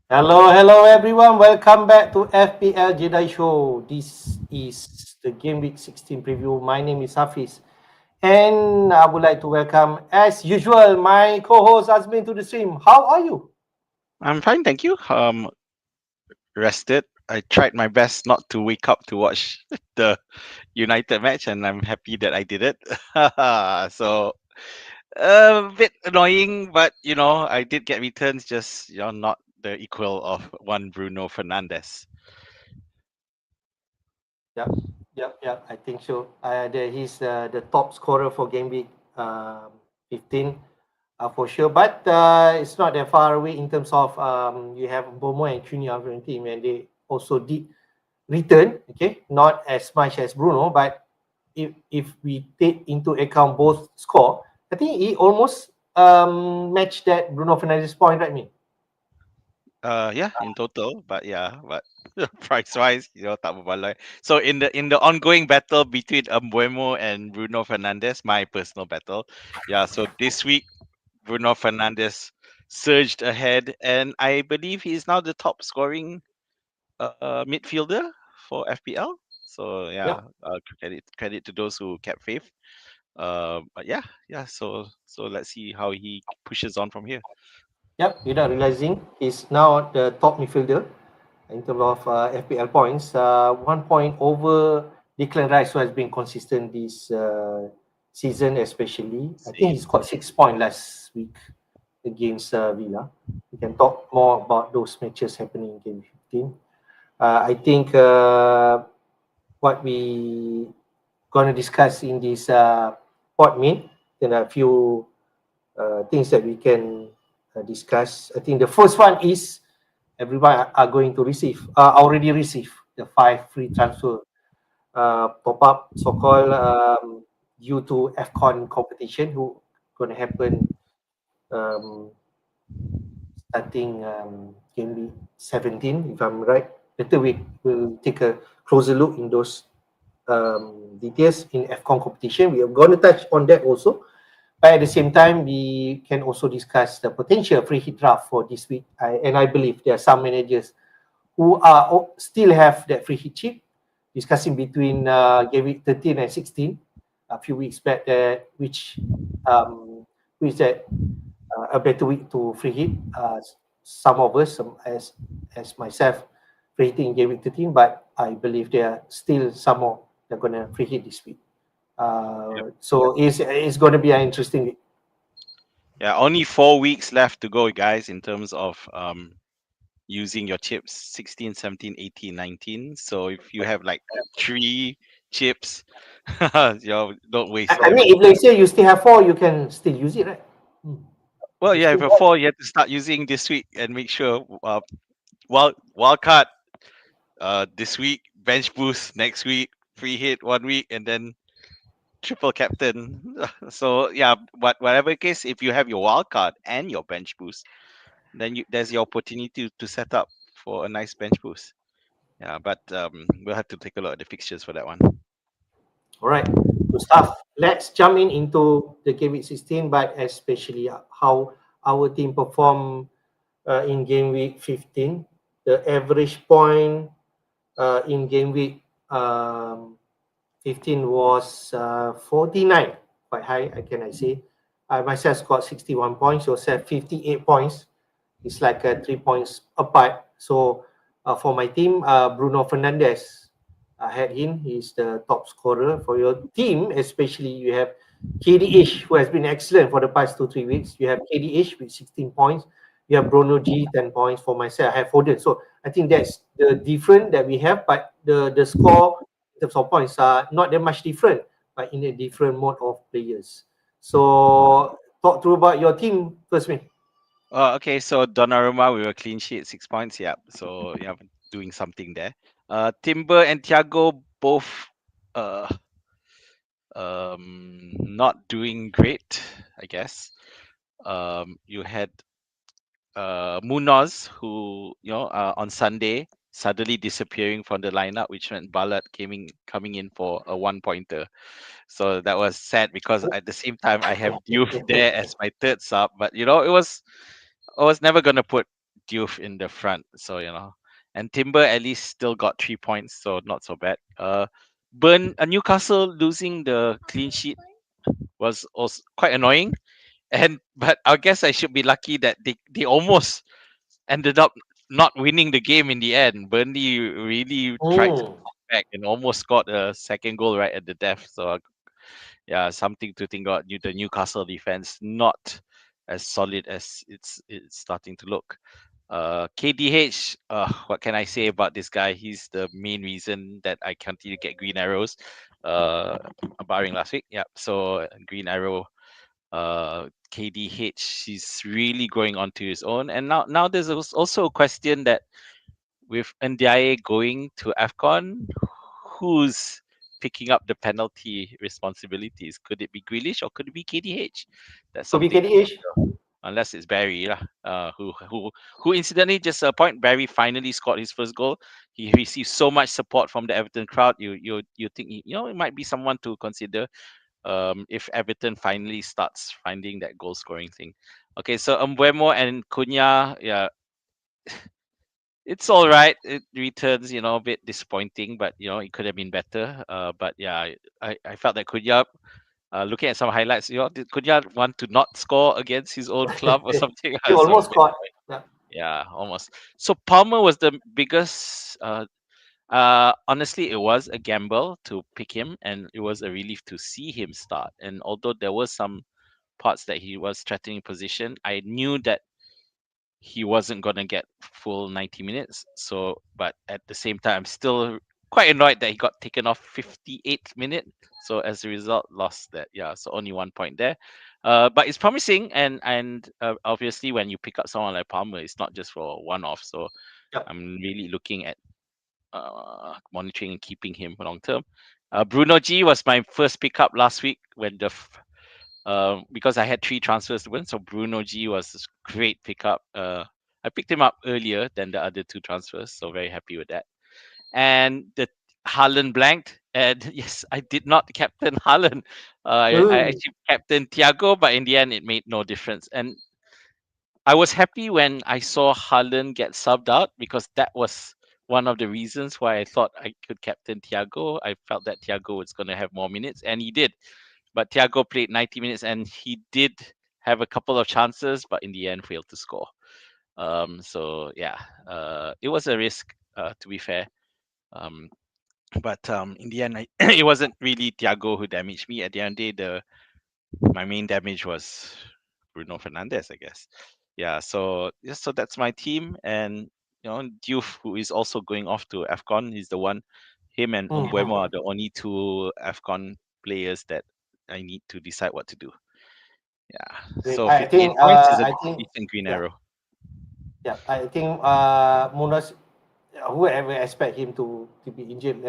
Hello everyone. Welcome back to FPL Jedi Show. This is the Game Week 16 preview. My name is Hafiz, and I would like to welcome, as usual, my co-host Azmin to the stream. How are you? I'm fine, thank you. Rested. I tried my best not to wake up to watch the United match, and I'm happy that I did it. So a bit annoying, but I did get returns, just not the equal of one Bruno Fernandes. Yep, yep. I think so. He's the top scorer for Game Week 15 for sure. But it's not that far away in terms of you have Bomo and Cunha on your team, and they also did return. Okay, not as much as Bruno, but if we take into account both score, I think he almost matched that Bruno Fernandes point, right? Me. Yeah, in total, but yeah, but price wise, tak berbaloi. So in the ongoing battle between Mbuemo and Bruno Fernandes, my personal battle, yeah. So this week Bruno Fernandes surged ahead, and I believe he is now the top scoring midfielder for FPL. So Yeah. yeah, credit to those who kept faith. But yeah. So let's see how he pushes on from here. Yep, without realizing, he's now the top midfielder in terms of FPL points. 1 point over Declan Rice, who has been consistent this season, especially. I think he Same. scored 6 points last week against Villa. We can talk more about those matches happening in game 15. I think what we going to discuss in this pod meet, there are a few things that we can discuss. I think the first one is everyone are going to receive, already receive the 5 free transfer pop up, so called due to AFCON competition, who going to happen um, starting game week 17, if I'm right. Later we will take a closer look in those details in AFCON competition. We are going to touch on that also. But at the same time, we can also discuss the potential free hit draft for this week. And I believe there are some managers who are still have that free hit chip, discussing between game week 13 and 16 a few weeks back, that um, which that a better week to free hit. Some of us, as myself, free hitting in game week 13, but I believe there are still some more that are going to free hit this week. Yep. So it's going to be an interesting week. Yeah, only 4 weeks left to go, guys, in terms of using your chips 16, 17, 18, 19. So if you have like three chips, don't waste I them. mean, if let's say you still have 4, you can still use it, right? Hmm. Well, You yeah, if still a have. four, you have to start using this week and make sure wild card this week, bench boost next week, free hit 1 week, and then triple captain. So yeah, but whatever case, if you have your wild card and your bench boost, then there's your opportunity to set up for a nice bench boost. Yeah, but we'll have to take a look at the fixtures for that one. All right. Good stuff. Let's jump into the game week 16, but especially how our team performed in game week 15. The average point in game week 15 was 49, quite high, can I say. I myself scored 61 points, yourself 58 points. It's like 3 points apart. So for my team, Bruno Fernandes, I had him. He's the top scorer for your team. Especially you have KDH, who has been excellent for the past 2 3 weeks. You have KDH with 16 points. You have Bruno G 10 points. For myself, I have Foden. So I think that's the different that we have. But the score in terms of points are not that much different, but in a different mode of players. So talk through about your team first, man. Okay, so Donnarumma, we were clean sheet, 6 points. Yeah, so yeah, doing something there. Timber and Thiago both uh not doing great, I guess. You had Munoz, who on Sunday suddenly disappearing from the lineup, which meant Ballard coming in for a 1 pointer. So that was sad because at the same time I have Diouf there as my third sub, but I was never gonna put Diouf in the front. So and Timber at least still got 3 points, so not so bad. Newcastle losing the clean sheet was also quite annoying, and but I guess I should be lucky that they almost ended up not winning the game in the end. Burnley really tried to Mm. come back and almost got a second goal right at the death. So yeah, something to think about. The Newcastle defense not as solid as it's starting to look. KDH, what can I say about this guy? He's the main reason that I continue to get green arrows, uh, barring last week. Yeah, so green arrow, KDH, he's really growing onto his own. And now there's also a question that with Ndiaye going to AFCON, who's picking up the penalty responsibilities? Could it be Grealish or could it be KDH? That's Could be something. KDH. Unless it's Barry, lah, who incidentally, just a point, Barry finally scored his first goal. He received so much support from the Everton crowd. You think it might be someone to consider if Everton finally starts finding that goal scoring thing. Okay, so Mbeumo and Cunha, yeah, it's all right. It returns, a bit disappointing, but it could have been better. But yeah, I felt that Cunha, looking at some highlights, did Cunha want to not score against his own club or something? He So a almost bit caught. annoying. Yeah. Yeah, almost. So Palmer was the biggest. Honestly, it was a gamble to pick him, and it was a relief to see him start. And although there were some parts that he was threatening position, I knew that he wasn't gonna get full 90 minutes. So, but at the same time, I'm still quite annoyed that he got taken off 58th minute. So as a result, lost that. Yeah, so only 1 point there. But it's promising, and obviously when you pick up someone like Palmer, it's not just for one off. So Yep. I'm really looking at monitoring and keeping him long term. Bruno G was my first pickup last week when because I had 3 transfers to win. So Bruno G was a great pickup. I picked him up earlier than the other 2 transfers, so very happy with that. And the Haaland blanked, and yes, I did not captain Haaland. I Ooh. actually captained Thiago, but in the end, it made no difference. And I was happy when I saw Haaland get subbed out because that was one of the reasons why I thought I could captain Thiago. I felt that Thiago was going to have more minutes, and he did. But Thiago played 90 minutes and he did have a couple of chances, but in the end failed to score. So yeah, it was a risk, to be fair. Um, but in the end, it wasn't really Thiago who damaged me. At the end of the day, my main damage was Bruno Fernandes, I guess. Yeah, so that's my team, and Diouf, who is also going off to AFCON, he's the one. Him and Mbeumo Mhm. are the only 2 AFCON players that I need to decide what to do. Yeah, Great. so I 58 think. points is a I think. decent green Yeah. arrow. Yeah. I think. Munas. Whoever expect him to be injured.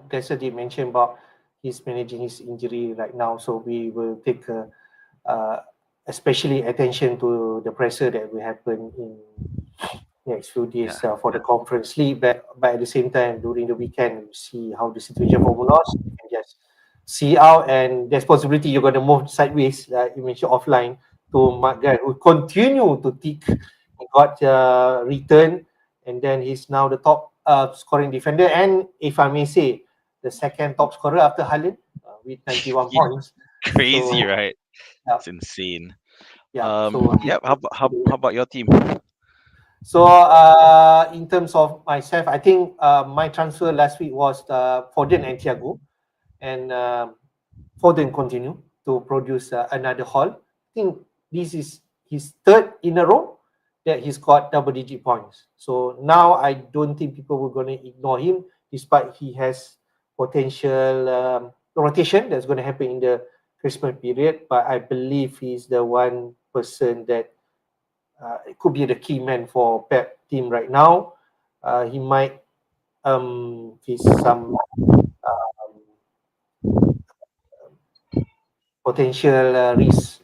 Dexter did mention about he's managing his injury right now, so we will take uh, especially attention to the pressure that will happen in next few Yeah, days for the conference league. But at the same time, during the weekend, we see how the situation for Munoz. You can just see out, and there's possibility you're going to move sideways, like you mentioned offline, to Mark Guy, who continue to tick. He got return, and then he's now the top scoring defender, and if I may say, the second top scorer after Haaland with 91 yeah, points. crazy, So right? yeah, It's insane. yeah. So Yeah. How about your team? So in terms of myself, I think my transfer last week was Foden and Thiago, and Foden continue to produce another haul. I think this is his third in a row that he's got double-digit points. So now I don't think people were going to ignore him, despite he has potential rotation that's going to happen in the Christmas period. But I believe he's the one person that it could be the key man for Pep team right now. He might face some potential risk.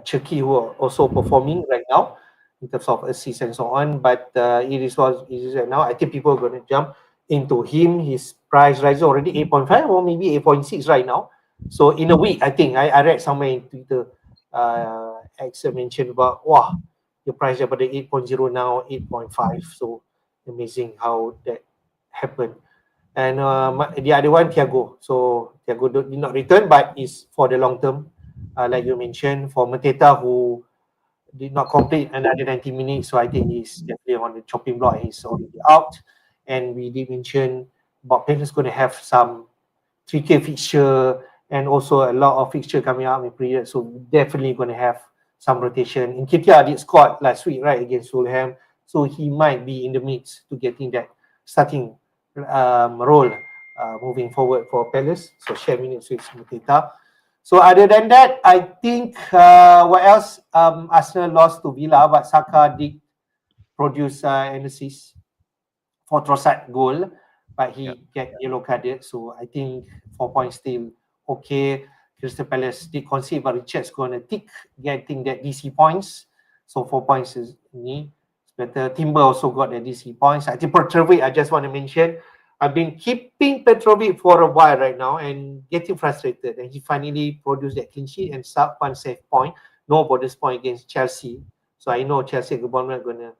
Turkey who are also performing right now in terms of assists and so on. But it is what it is right now. I think people are going to jump into him. His price rises already 8.5 or maybe 8.6 right now. So in a week, I think I read somewhere in Twitter, Axel mentioned about, wow, the price daripada 8.0 now 8.5. So amazing how that happened. And the other one, Thiago. So Thiago did not return, but is for the long term, like you mentioned, for Mateta, who did not complete another 90 minutes. So I think he's definitely on the chopping block. He's already out. And we did mention Bob Payne is going to have some 3K fixture and also a lot of fixture coming up in period. So definitely going to have some rotation. In Nketiah did score last week, right, against Fulham. So he might be in the mix to getting that starting role moving forward for Palace. So share minutes with Mateta. So other than that, I think what else? Arsenal lost to Villa, but Saka did produce an assist for Trossard goal, but Yeah. he get yellow carded. So I think 4 points still okay. Crystal Palace did concede, but Richard's going to tick getting that DC points. So 4 points is me. It's better. Timber also got the DC points. I think Petrovic, I just want to mention, I've been keeping Petrovic for a while right now and getting frustrated. And he finally produced that clean sheet and sub one save point. No bonus point against Chelsea. So I know Chelsea and Bournemouth are going to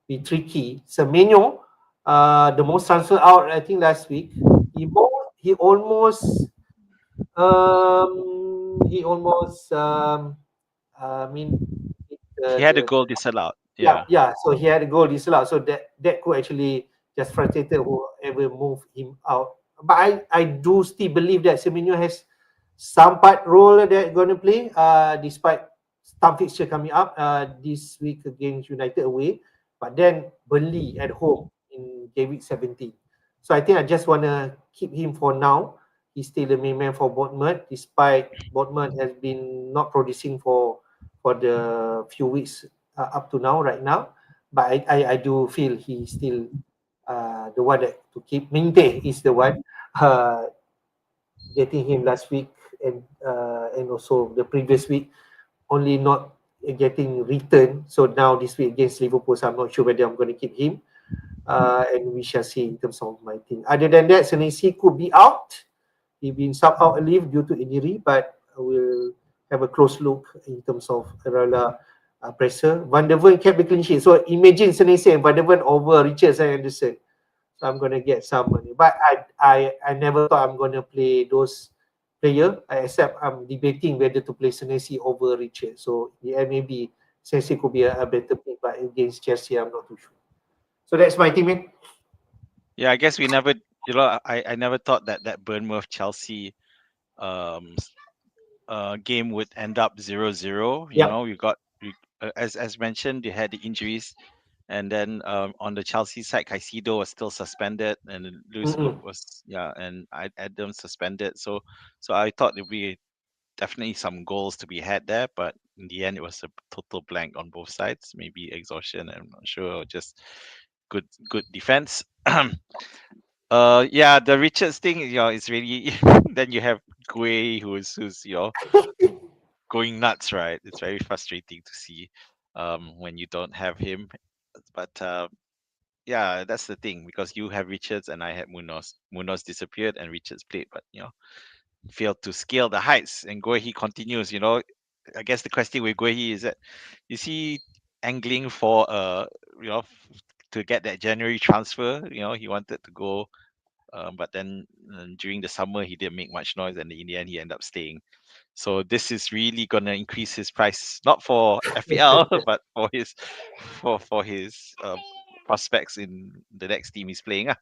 be tricky. Semenyo, the most transfer out, I think last week, he almost he almost I mean He had a the goal disallowed. yeah, Yeah. yeah. So he had a goal disallowed. So that could actually just frustrated whoever moved him out. But I do still believe that Semenyo has some part role that going to play. Despite some fixture coming up this week against United away, but then Burnley at home in Gameweek 17. So I think I just want to keep him for now. He's still the main man for Bournemouth, despite Bournemouth has been not producing for the few weeks up to now, right now. But I do feel he's still the one that to keep. Minte is the one uh, getting him last week and also the previous week, only not getting return. So now this week against Liverpool, so I'm not sure whether I'm going to keep him. And we shall see in terms of my team. Other than that, Senesi could be out. He been sub out a leave due to injury, but we'll have a close look in terms of Arala pressure. Van der Ven kept the clean sheet. So imagine Senesi and Van der Ven over Richards and Anderson. So I'm gonna get some money. But I never thought I'm gonna play those player, except I'm debating whether to play Senesi over Richards. So yeah, maybe Senesi could be a better pick, but against Chelsea, I'm not too sure. So that's my team, man. Yeah, I guess we never, I never thought that Bournemouth Chelsea um game would end up 0-0. Yep. We got as mentioned, they had the injuries, and then on the Chelsea side, Caicedo was still suspended, and then Lewis Mm-mm. was, and Adams suspended. So I thought there'd be definitely some goals to be had there, but in the end, it was a total blank on both sides. Maybe exhaustion, I'm not sure, or just good defense. Yeah, the Richards thing, it's really then you have Gui who's going nuts, right? It's very frustrating to see when you don't have him. But yeah, that's the thing, because you have Richards and I had Munoz. Munoz disappeared and Richards played, but failed to scale the heights. And Guehi continues. I guess the question with Guehi is that, is he angling for to get that January transfer? He wanted to go, but then during the summer he didn't make much noise, and in the end he ended up staying. So this is really gonna increase his price, not for FPL, but for his prospects in the next team he's playing.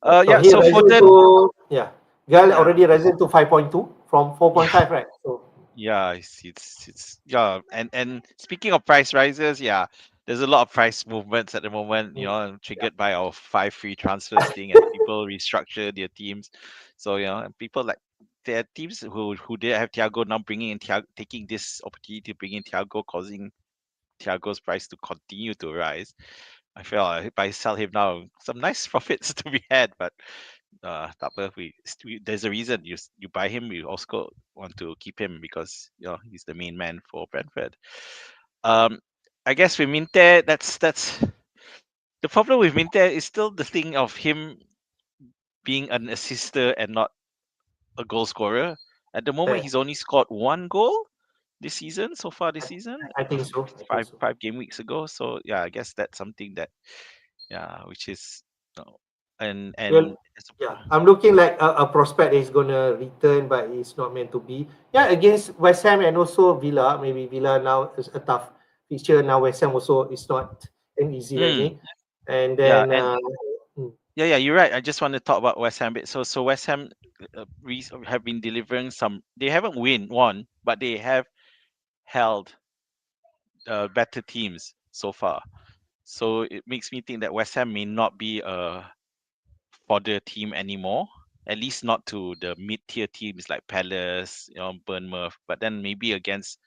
So Yeah. he So risen Foden, to Gal yeah, already risen to 5.2 from yeah, 4.5, right? So yeah. It's yeah. And speaking of price rises, yeah, there's a lot of price movements at the moment. yeah. Triggered by our 5 free transfers thing as people restructure their teams. So and people like, there are teams who did have Thiago now bringing in Thiago, taking this opportunity to bring in Thiago, causing Thiago's price to continue to rise. I feel like if I sell him now, some nice profits to be had, but tak apa, there's a reason you buy him. You also want to keep him because he's the main man for Brentford. Um, I guess with Minte, that's the problem with Minte is still the thing of him being an assister and not a goal scorer. At the moment, Yeah. he's only scored one goal this season so far this season. I think so. I think so. Five game weeks ago. So yeah, I guess that's something that which is and Well, yeah, I'm looking like a prospect that is going to return, but it's not meant to be. Yeah, against West Ham and also Villa. Maybe Villa now is a tough fixture. Now West Ham also is not an easy, right? mm, And yeah, then, and mm, yeah, you're right. I just want to talk about West Ham bit. So West Ham have been delivering some. They haven't won, but they have held better teams so far. So it makes me think that West Ham may not be a fodder team anymore. At least not to the mid-tier teams like Palace, Bournemouth. But then maybe against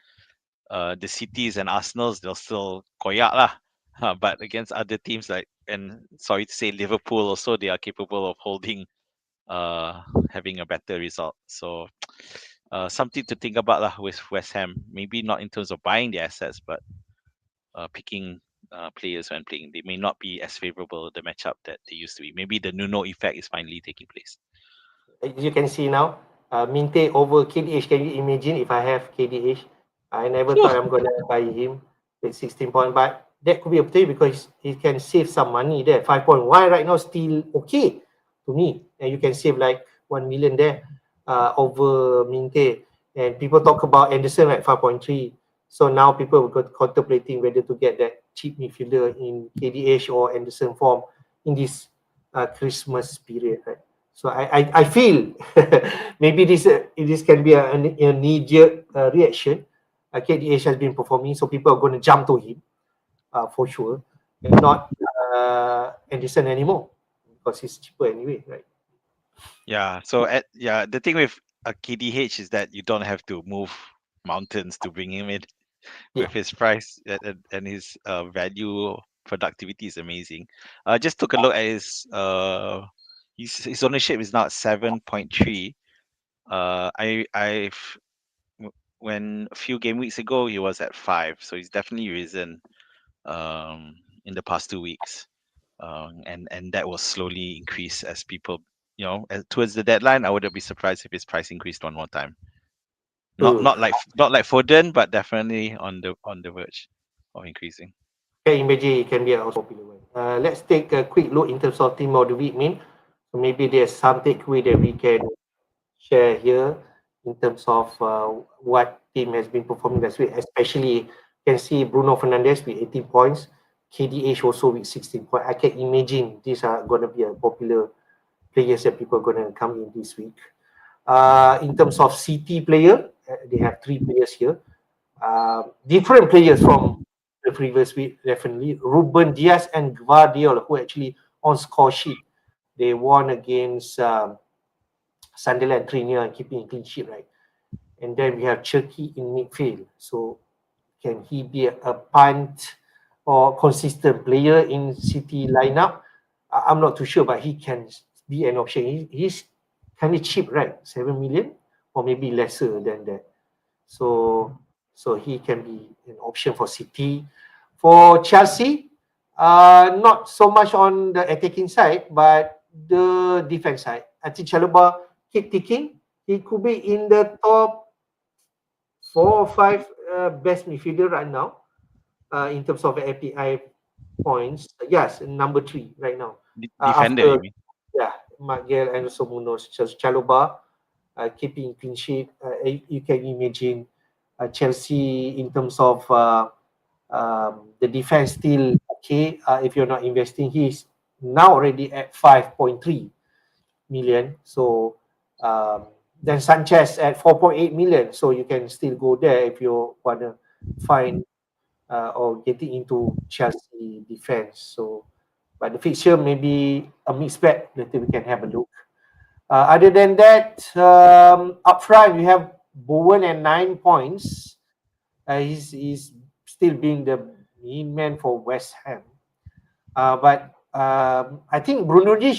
the cities and Arsenals, they'll still koyak lah. But against other teams like, and sorry to say, Liverpool also, they are capable of holding, having a better result. So something to think about lah with West Ham. Maybe not in terms of buying the assets, but picking players when playing. They may not be as favorable the matchup that they used to be. Maybe the Nuno effect is finally taking place. as you can see now, Minte over KDH. Can you imagine if I have KDH? I never thought I'm going to buy him with 16 points, but that could be a play because he can save some money there. 5 point. Why right now still okay to me? And you can save like 1 million there over Minte. And people talk about Anderson at 5.3. So now people are contemplating whether to get that cheap midfielder in KDH or Anderson form in this Christmas period, right? So I feel maybe this can be a knee-jerk reaction. KDH has been performing, so people are going to jump to him for sure, and not Anderson anymore because he's cheaper anyway, right? Yeah. So the thing with a KDH is that you don't have to move mountains to bring him in. Yeah. With his price and his value productivity is amazing. I just took a look at his ownership is now at 7.3. When a few game weeks ago he was at 5, so he's definitely risen in the past 2 weeks. And that will slowly increase as people, towards the deadline. I wouldn't be surprised if his price increased one more time. Ooh. Not like Foden, but definitely on the verge of increasing. Can imagine it can be a also popular one. Let's take a quick look in terms of team of the week, Min. So maybe there's some takeaway that we can share here in terms of what team has been performing this week. Especially, you can see Bruno Fernandes with 18 points, KDH also with 16 points. I can imagine these are going to be a popular players that people are going to come in this week. In terms of City player, they have 3 players here. Different players from the previous week, definitely. Ruben Diaz and Guardiola, who actually on score sheet, they won against Sunderland 3-0 and keeping a clean sheet, right? And then we have Cherki in midfield. So can he be a punt or consistent player in City lineup? I'm not too sure, but he can be an option. He's kind of cheap, right? 7 million or maybe lesser than that. So he can be an option for City. For Chelsea, not so much on the attacking side, but the defense side. I think Chalobah keep ticking. He could be in the top 4 or 5 best midfielder right now in terms of API points. Yes, number 3 right now. Defender, you After, mean? yeah, Miguel and also Munoz. Chalobah keeping clean sheet. You can imagine Chelsea in terms of the defense still okay. If you're not investing, he's now already at 5.3 million. So then Sanchez at 4.8 million. So you can still go there if you want to find or getting into Chelsea defense. So, but the fixture may be a mixed bag. Later we can have a look. Other than that, up front we have Bowen at 9 points. He's still being the main man for West Ham. But I think Bruno G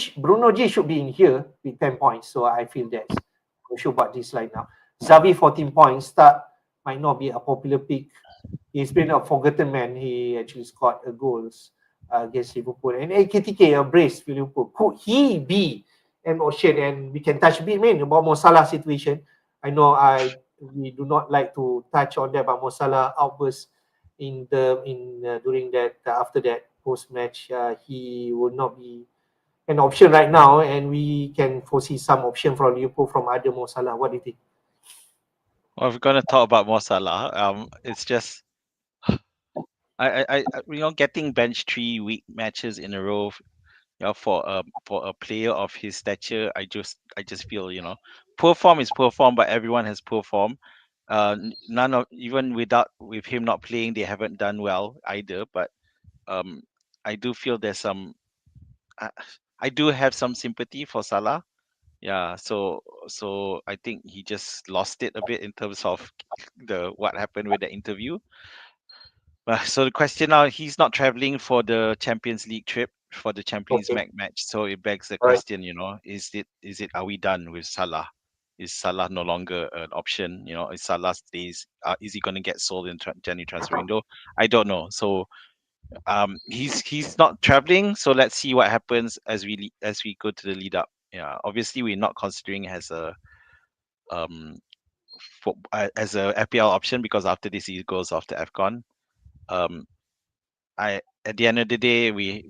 should be in here with 10 points. So I feel that's I'm sure about this line now. Xavi 14 points. Start might not be a popular pick. He's been a forgotten man. He actually scored a goals against Liverpool. And KTK, a brace for Liverpool. Could he be an option? And we can touch a bit, man, about Mo Salah situation. I know I we do not like to touch on that, but Mo Salah outburst during that after that post match, he will not be an option right now, and we can foresee some option from Liverpool from other Mo Salah. What do you think? Well, if we're gonna talk about Mo Salah, it's just getting bench 3 week matches in a row, for a player of his stature, I just feel, poor form is poor form, but everyone has poor form. None of even with him not playing, they haven't done well either. But um, I do feel there's some. I, I do have some sympathy for Salah. Yeah, so I think he just lost it a bit in terms of the what happened with the interview. So the question now, he's not traveling for the Champions League trip for the Champions Okay, League match. So it begs the all right. question, is it are we done with Salah? Is Salah no longer an option? Is Salah stays? Is he going to get sold in January transfer window? I don't know. So he's not traveling. So let's see what happens as we go to the lead up. Yeah, obviously we're not considering um as a FPL option because after this he goes off to AFCON. Um, I At the end of the day, we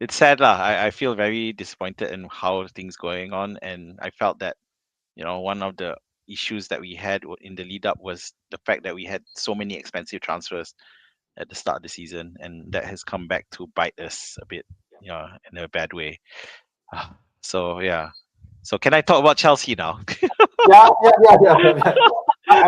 it's sad lah. I feel very disappointed in how things going on, and I felt that one of the issues that we had in the lead up was the fact that we had so many expensive transfers at the start of the season, and that has come back to bite us a bit, in a bad way. So yeah. So can I talk about Chelsea now? Yeah, yeah, yeah, yeah.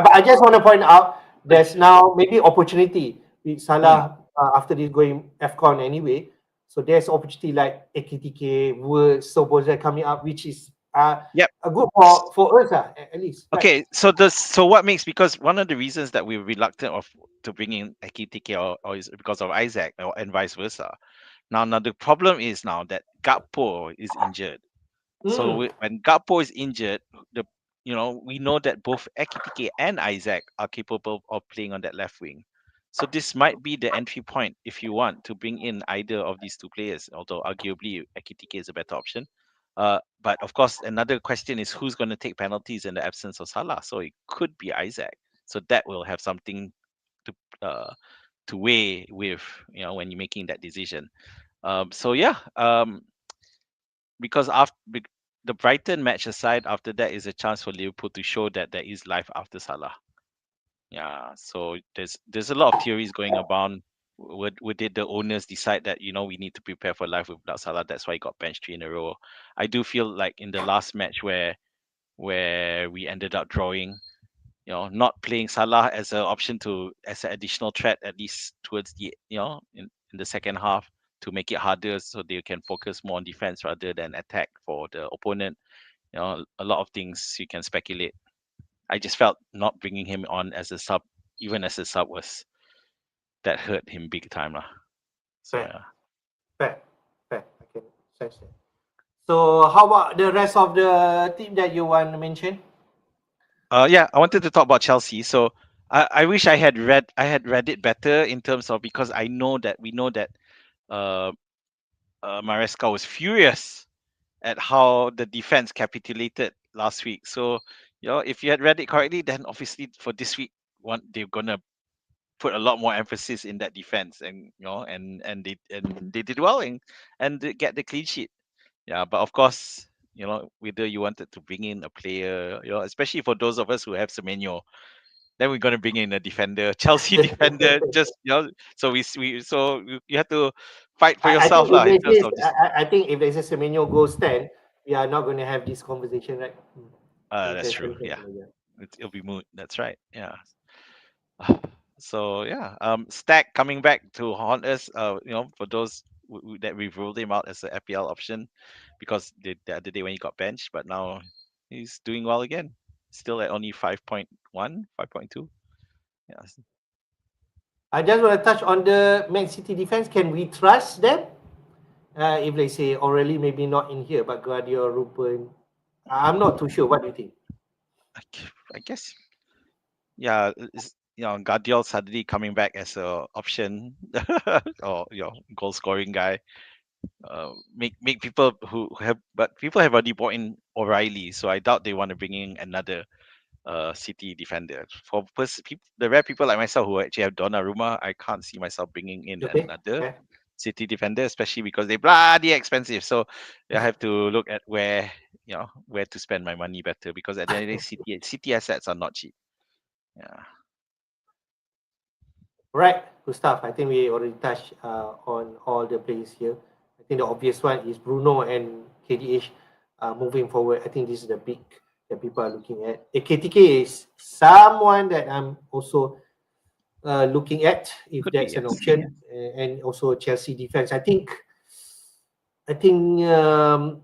But I just want to point out there's now maybe opportunity with Hmm. Salah after this going AFCON anyway. So there's opportunity like AKTK, Words, Soboza coming up, which is Yep. a good for us at least, right? Okay, so what makes, because one of the reasons that we're reluctant to bring in Ekitike or is because of Isaac, and vice versa. Now the problem is now that Gakpo is injured. So Mm. when Gakpo is injured, the we know that both Ekitike and Isaac are capable of playing on that left wing. So this might be the entry point if you want to bring in either of these two players, although arguably Ekitike is a better option. But of course, another question is who's going to take penalties in the absence of Salah. So it could be Isaac. So that will have something to uh, to weigh with, when you're making that decision. So yeah, because after the Brighton match aside, after that is a chance for Liverpool to show that there is life after Salah. Yeah, so there's a lot of theories going about. Did the owners decide that we need to prepare for life without Salah? That's why he got benched 3 in a row. I do feel like in the last match where we ended up drawing, not playing Salah as an option as an additional threat, at least towards the in the second half, to make it harder so they can focus more on defense rather than attack for the opponent. A lot of things you can speculate. I just felt not bringing him on as a sub, even as a sub, was that hurt him big time lah. So Fair, yeah. fair, fair. I can sense that. So how about the rest of the team that you want to mention? Yeah, I wanted to talk about Chelsea. So I wish I had read it better in terms of, because we know that uh, Maresca was furious at how the defense capitulated last week. So if you had read it correctly, then obviously for this week, they're gonna put a lot more emphasis in that defense, and and they did well, and they get the clean sheet. Yeah, but of course, whether you wanted to bring in a player, especially for those of us who have Semenyo, then we're gonna bring in a defender, Chelsea defender, just so you have to fight for I think yourself if lah in they terms say of this. I think if they say Semenyo goes 10, we are not going to have this conversation, right? If That's there's true. something Yeah, like that. it'll be moot. That's right. Yeah. So yeah, Stack coming back to haunt us. For those that we've ruled him out as a FPL option, because the other day when he got benched, but now he's doing well again. Still at only 5.1, 5.2. Yeah. I just want to touch on the Man City defense. Can we trust them? If they say Aurelie maybe not in here, but Guardiola, Ruben, I'm not too sure. What do you think? I guess, yeah, Guardiola suddenly coming back as a option, or goal scoring guy. Make people who have, but people have already bought in O'Reilly, so I doubt they want to bring in another City defender. For the rare people like myself who actually have Donnarumma, I can't see myself bringing in Okay. another Yeah. City defender, especially because they bloody expensive. So I have to look at where to spend my money better, because at the end of the day, City assets are not cheap. Yeah. Right, Gustav. I think we already touched on all the players here. I think the obvious one is Bruno and KDH. Moving forward, I think this is the big that people are looking at. KTK is someone that I'm also looking at if Could be, that's an yes. option, and also Chelsea defense. I think the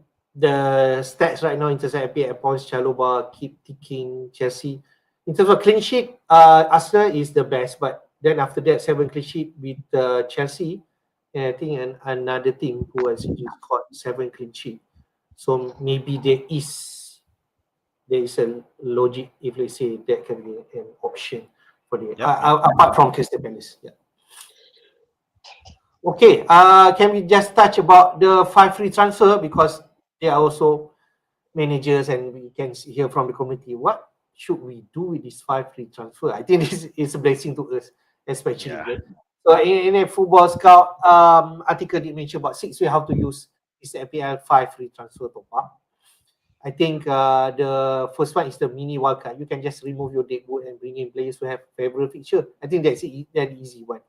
stats right now in terms of FPL points, Chalobah keep ticking. Chelsea, in terms of clean sheet, Arsenal is the best, but then after that, 7 clean sheet with Chelsea, and I think another team who has just got 7 clean sheet. So maybe there is a logic if let's say that can be an option for the Yep, yep. apart from Crystal Palace. Yeah. Okay, can we just touch about the 5 free transfer, because they are also managers and we can hear from the community what should we do with this 5 free transfer. I think this is a blessing to us, especially. Yeah. Yeah. So in a football scout article, they mentioned about 6 ways how to use this FPL 5 free transfer top up. I think the first one is the mini wildcard. You can just remove your deadwood and bring in players who have favorable fixture. I think that's that easy one.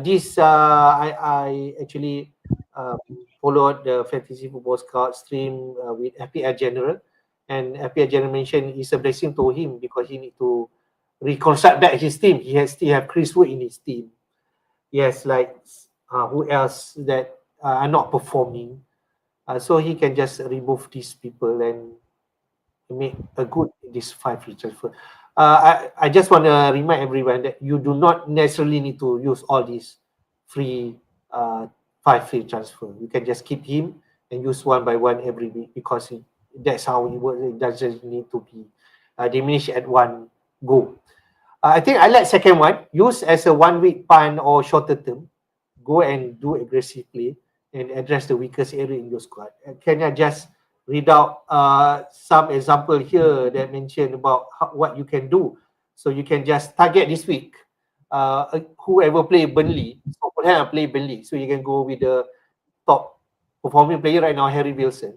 This I actually um, followed the fantasy football scout stream with FPL General, and FPL General mentioned it's a blessing to him because he need to reconstruct back his team. He has still have Chris Wood in his team. Yes, like who else that are not performing. So he can just remove these people and make a good this 5 free transfer. I just want to remind everyone that you do not necessarily need to use all these free 5 free transfer. You can just keep him and use one by one every week, because that's how it works. It doesn't need to be diminished at one go. I think I like second one. Use as a 1 week punt or shorter term. Go and do aggressive play and address the weakest area in your squad. Can I just read out some example here that mention about what you can do? So you can just target this week. Whoever play Burnley, so perhaps play Burnley. So you can go with the top performing player right now, Harry Wilson.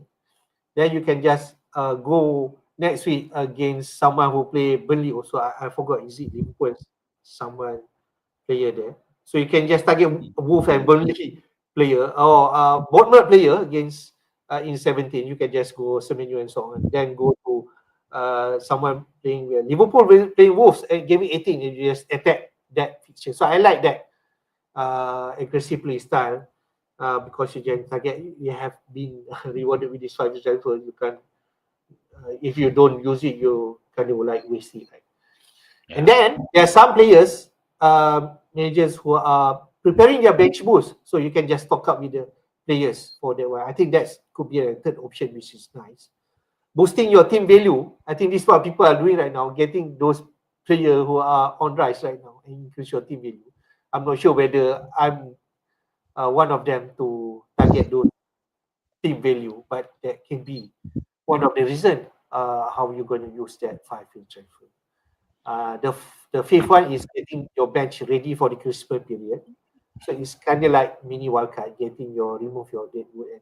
Then you can just go next week against someone who play Burnley also. I forgot, is it Liverpool? Someone player there. So you can just target Wolf and Burnley player or Bournemouth player against in 17. You can just go Semenyo and so on. Then go to someone playing Liverpool playing Wolves at Game Week 18, and you just attack that fixture. So I like that aggressive play style because you can target. You have been rewarded with this 5 transfer. You can if you don't use it, you kind of like waste it. Right? Yeah. And then there are some players, managers who are preparing their bench boost, so you can just stock up with the players for that one. I think that could be a third option, which is nice. Boosting your team value. I think this is what people are doing right now, getting those players who are on rise right now and increase your team value. I'm not sure whether I'm one of them to target those team value, but that can be one of the reason how you're going to use that 5 free transfer. The fifth one is getting your bench ready for the Christmas period. So it's kind of like mini wildcard, getting your remove your deadwood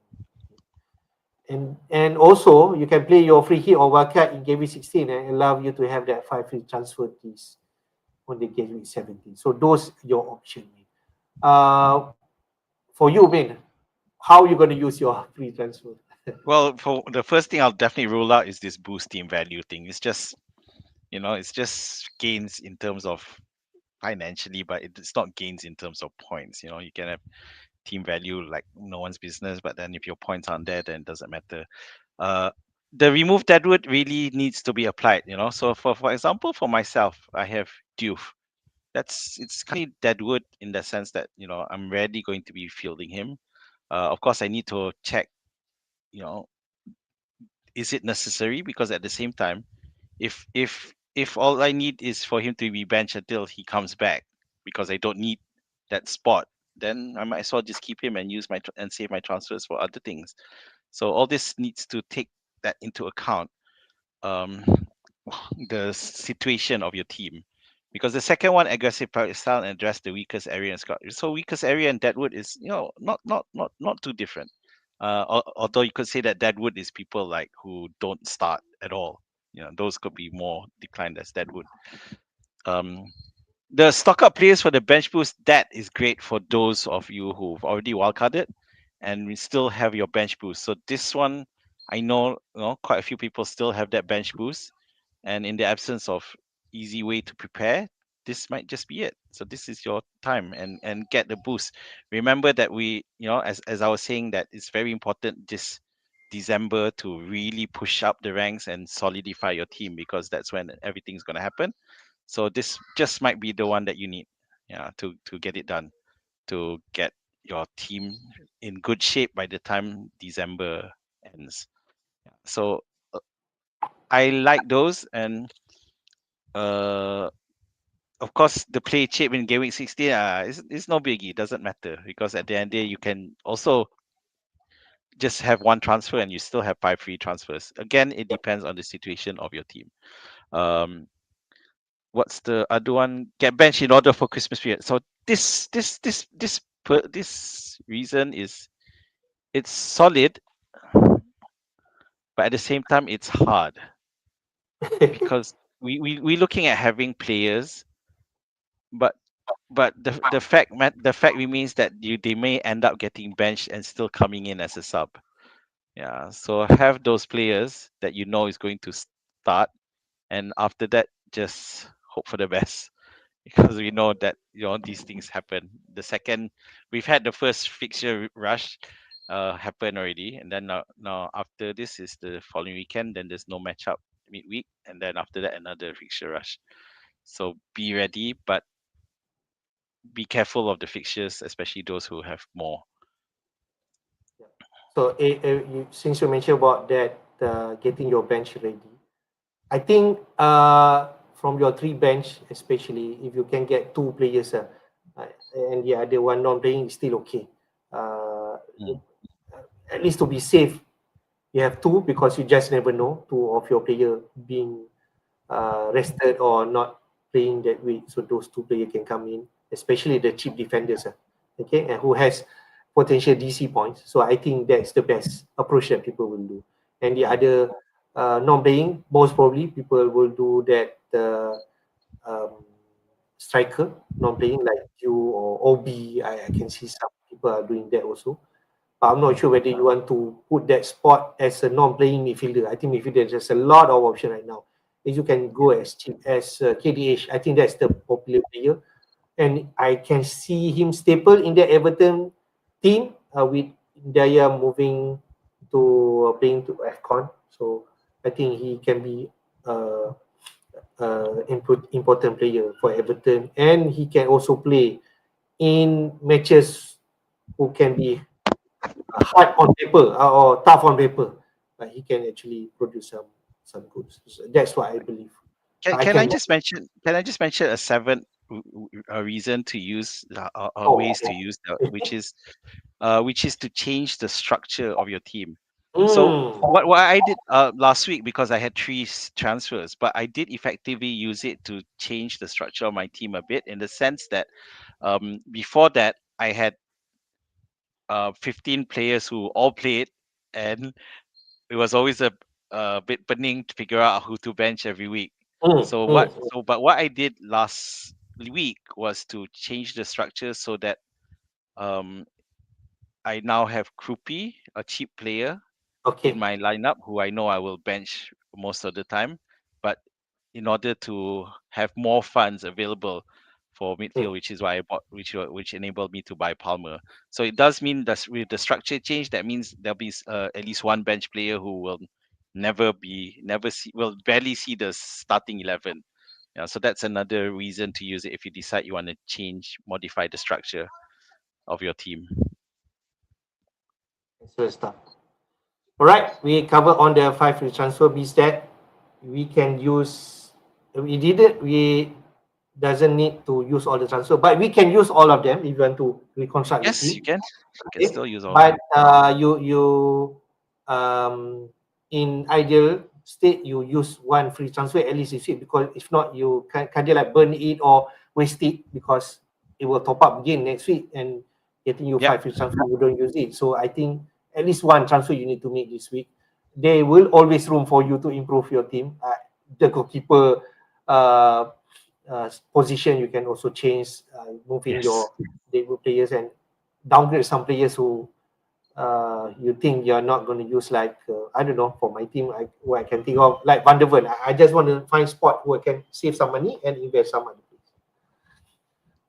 and also you can play your free hit or wildcard in game week 16 and allow you to have that 5 free transfer keys on the game week 17. So those your option. For you, man, how you going to use your free transfer? Well, for the first thing I'll definitely rule out is this boost team value thing. It's just gains in terms of financially, but it's not gains in terms of points. You can have team value like no one's business, but then if your points aren't there, then it doesn't matter. Uh, the remove deadwood really needs to be applied. So for example, for myself, I have Diouf. It's kind of deadwood in the sense that I'm rarely going to be fielding him. Of course, I need to check. You know, is it necessary? Because at the same time, if all I need is for him to be benched until he comes back, because I don't need that spot, then I might as well just keep him and use and save my transfers for other things. So all this needs to take that into account. Um, the situation of your team. Because the second one, aggressive private style, and address the weakest area and Scott. So weakest area and Deadwood is, not too different. Although you could say that Deadwood is people like who don't start at all. Those could be more declined as Deadwood. Um, the stock up players for the bench boost, that is great for those of you who've already wildcarded and we still have your bench boost. So this one, I know, quite a few people still have that bench boost, and in the absence of easy way to prepare, this might just be it. So this is your time and get the boost. Remember that we, as I was saying, that it's very important this December to really push up the ranks and solidify your team, because that's when everything's going to happen. So this just might be the one that you need, to get it done, to get your team in good shape by the time December ends. So I like those, and uh, of course the play chip in Gameweek 16 is no biggie. Doesn't matter, because at the end of the day you can also just have one transfer and you still have 5 free transfers. Again, it depends on the situation of your team. Um, what's the other one? Get benched in order for Christmas period. So this reason is, it's solid, but at the same time it's hard, because we looking at having players, but the fact remains that they may end up getting benched and still coming in as a sub. Yeah, so have those players that you know is going to start, and after that just hope for the best. Because we know that these things happen. The second we've had the first fixture rush happen already, and then now after this is the following weekend, then there's no matchup midweek, and then after that another fixture rush. So be ready, but be careful of the fixtures, especially those who have more. So, since you mentioned about that, getting your bench ready, I think from your three bench, especially if you can get two players, and the other one non-playing is still okay. Uh, Mm. at least to be safe, you have two, because you just never know two of your player being rested or not playing that week. So those two players can come in, especially the cheap defenders, okay, and who has potential DC points. So I think that's the best approach that people will do. And the other non-playing, most probably people will do that um, striker non-playing like you or OB. I can see some people are doing that also. But I'm not sure whether you want to put that spot as a non-playing midfielder. I think midfielder there's a lot of option right now. If you can go as cheap as KDH, I think that's the popular player, and I can see him staple in the Everton team with Daya moving to playing to AFCON. So I think he can be uh, important player for Everton, and he can also play in matches who can be hard on paper or tough on paper, but he can actually produce some goods. So that's what I believe. Can, I can I can. just mention? Can I just mention a seventh reason to use, Oh, ways to use that, okay. which is to change the structure of your team. So Mm, what I did last week, because I had three transfers, but I did effectively use it to change the structure of my team a bit, in the sense that before that I had 15 players who all played, and it was always a bit burning to figure out who to bench every week. So mm. what I did last week was to change the structure so that um I now have Krupi, a cheap player, in Okay. my lineup who I know I will bench most of the time. But in order to have more funds available for Mm. midfield, which is why I bought, which enabled me to buy Palmer. So it does mean that with the structure change, that means there'll be at least one bench player who will will barely see the starting 11. Yeah, so that's another reason to use it if you decide you want to modify the structure of your team. Excellent stuff. All right, we cover on the five free transfer beats that we can use. We did it. We doesn't need to use all the transfer, but we can use all of them if you want to reconstruct the Yes, team. you can. You can Okay, still use all of but them. you um, in ideal state you use one free transfer at least this week, because if not, you can like burn it or waste it, because it will top up again next week and getting you Yep. five free transfer, you don't use it. So I think at least one transfer you need to make this week. There will always room for you to improve your team. The goalkeeper uh, position you can also change, moving Yes. your debut players and downgrade some players who you think you're not going to use, like I don't know, for my team, who I can think of, like Van der Ven. I just want to find spot who I can save some money and invest some money.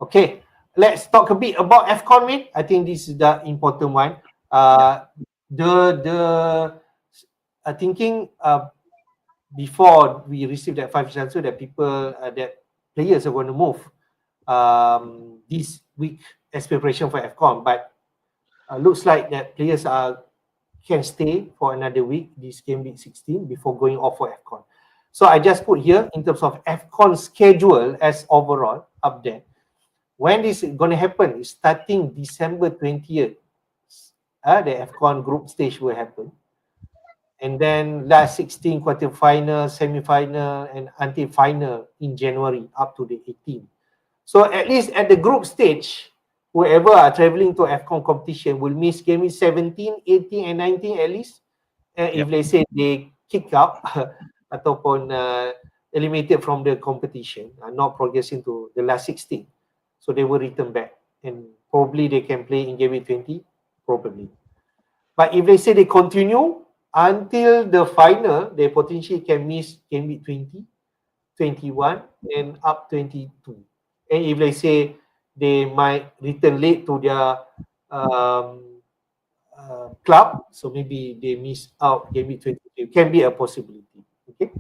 Okay, let's talk a bit about AFCON, mate. I think this is the important one. Yep. The thinking before we receive that five transfer, that people that players are going to move this week as preparation for AFCON, but looks like that players can stay for another week, this game week 16, before going off for AFCON. So I just put here in terms of AFCON schedule as overall update. When this is going to happen is starting December 20th. The AFCON group stage will happen. And then last 16 quarter-final, semi-final, and until final in January up to the 18th. So at least at the group stage, whoever are traveling to AFCON competition will miss game week 17, 18, and 19 at least. If Yep. they say they kick out ataupun eliminated from the competition, not progressing to the last 16. So they will return back and probably they can play in game week 20, probably. But if they say they continue until the final, they potentially can miss game week 20, 21, and up 22. And if they say they might return late to their um, club, so maybe they miss out game week 22. It can be a possibility. Okay,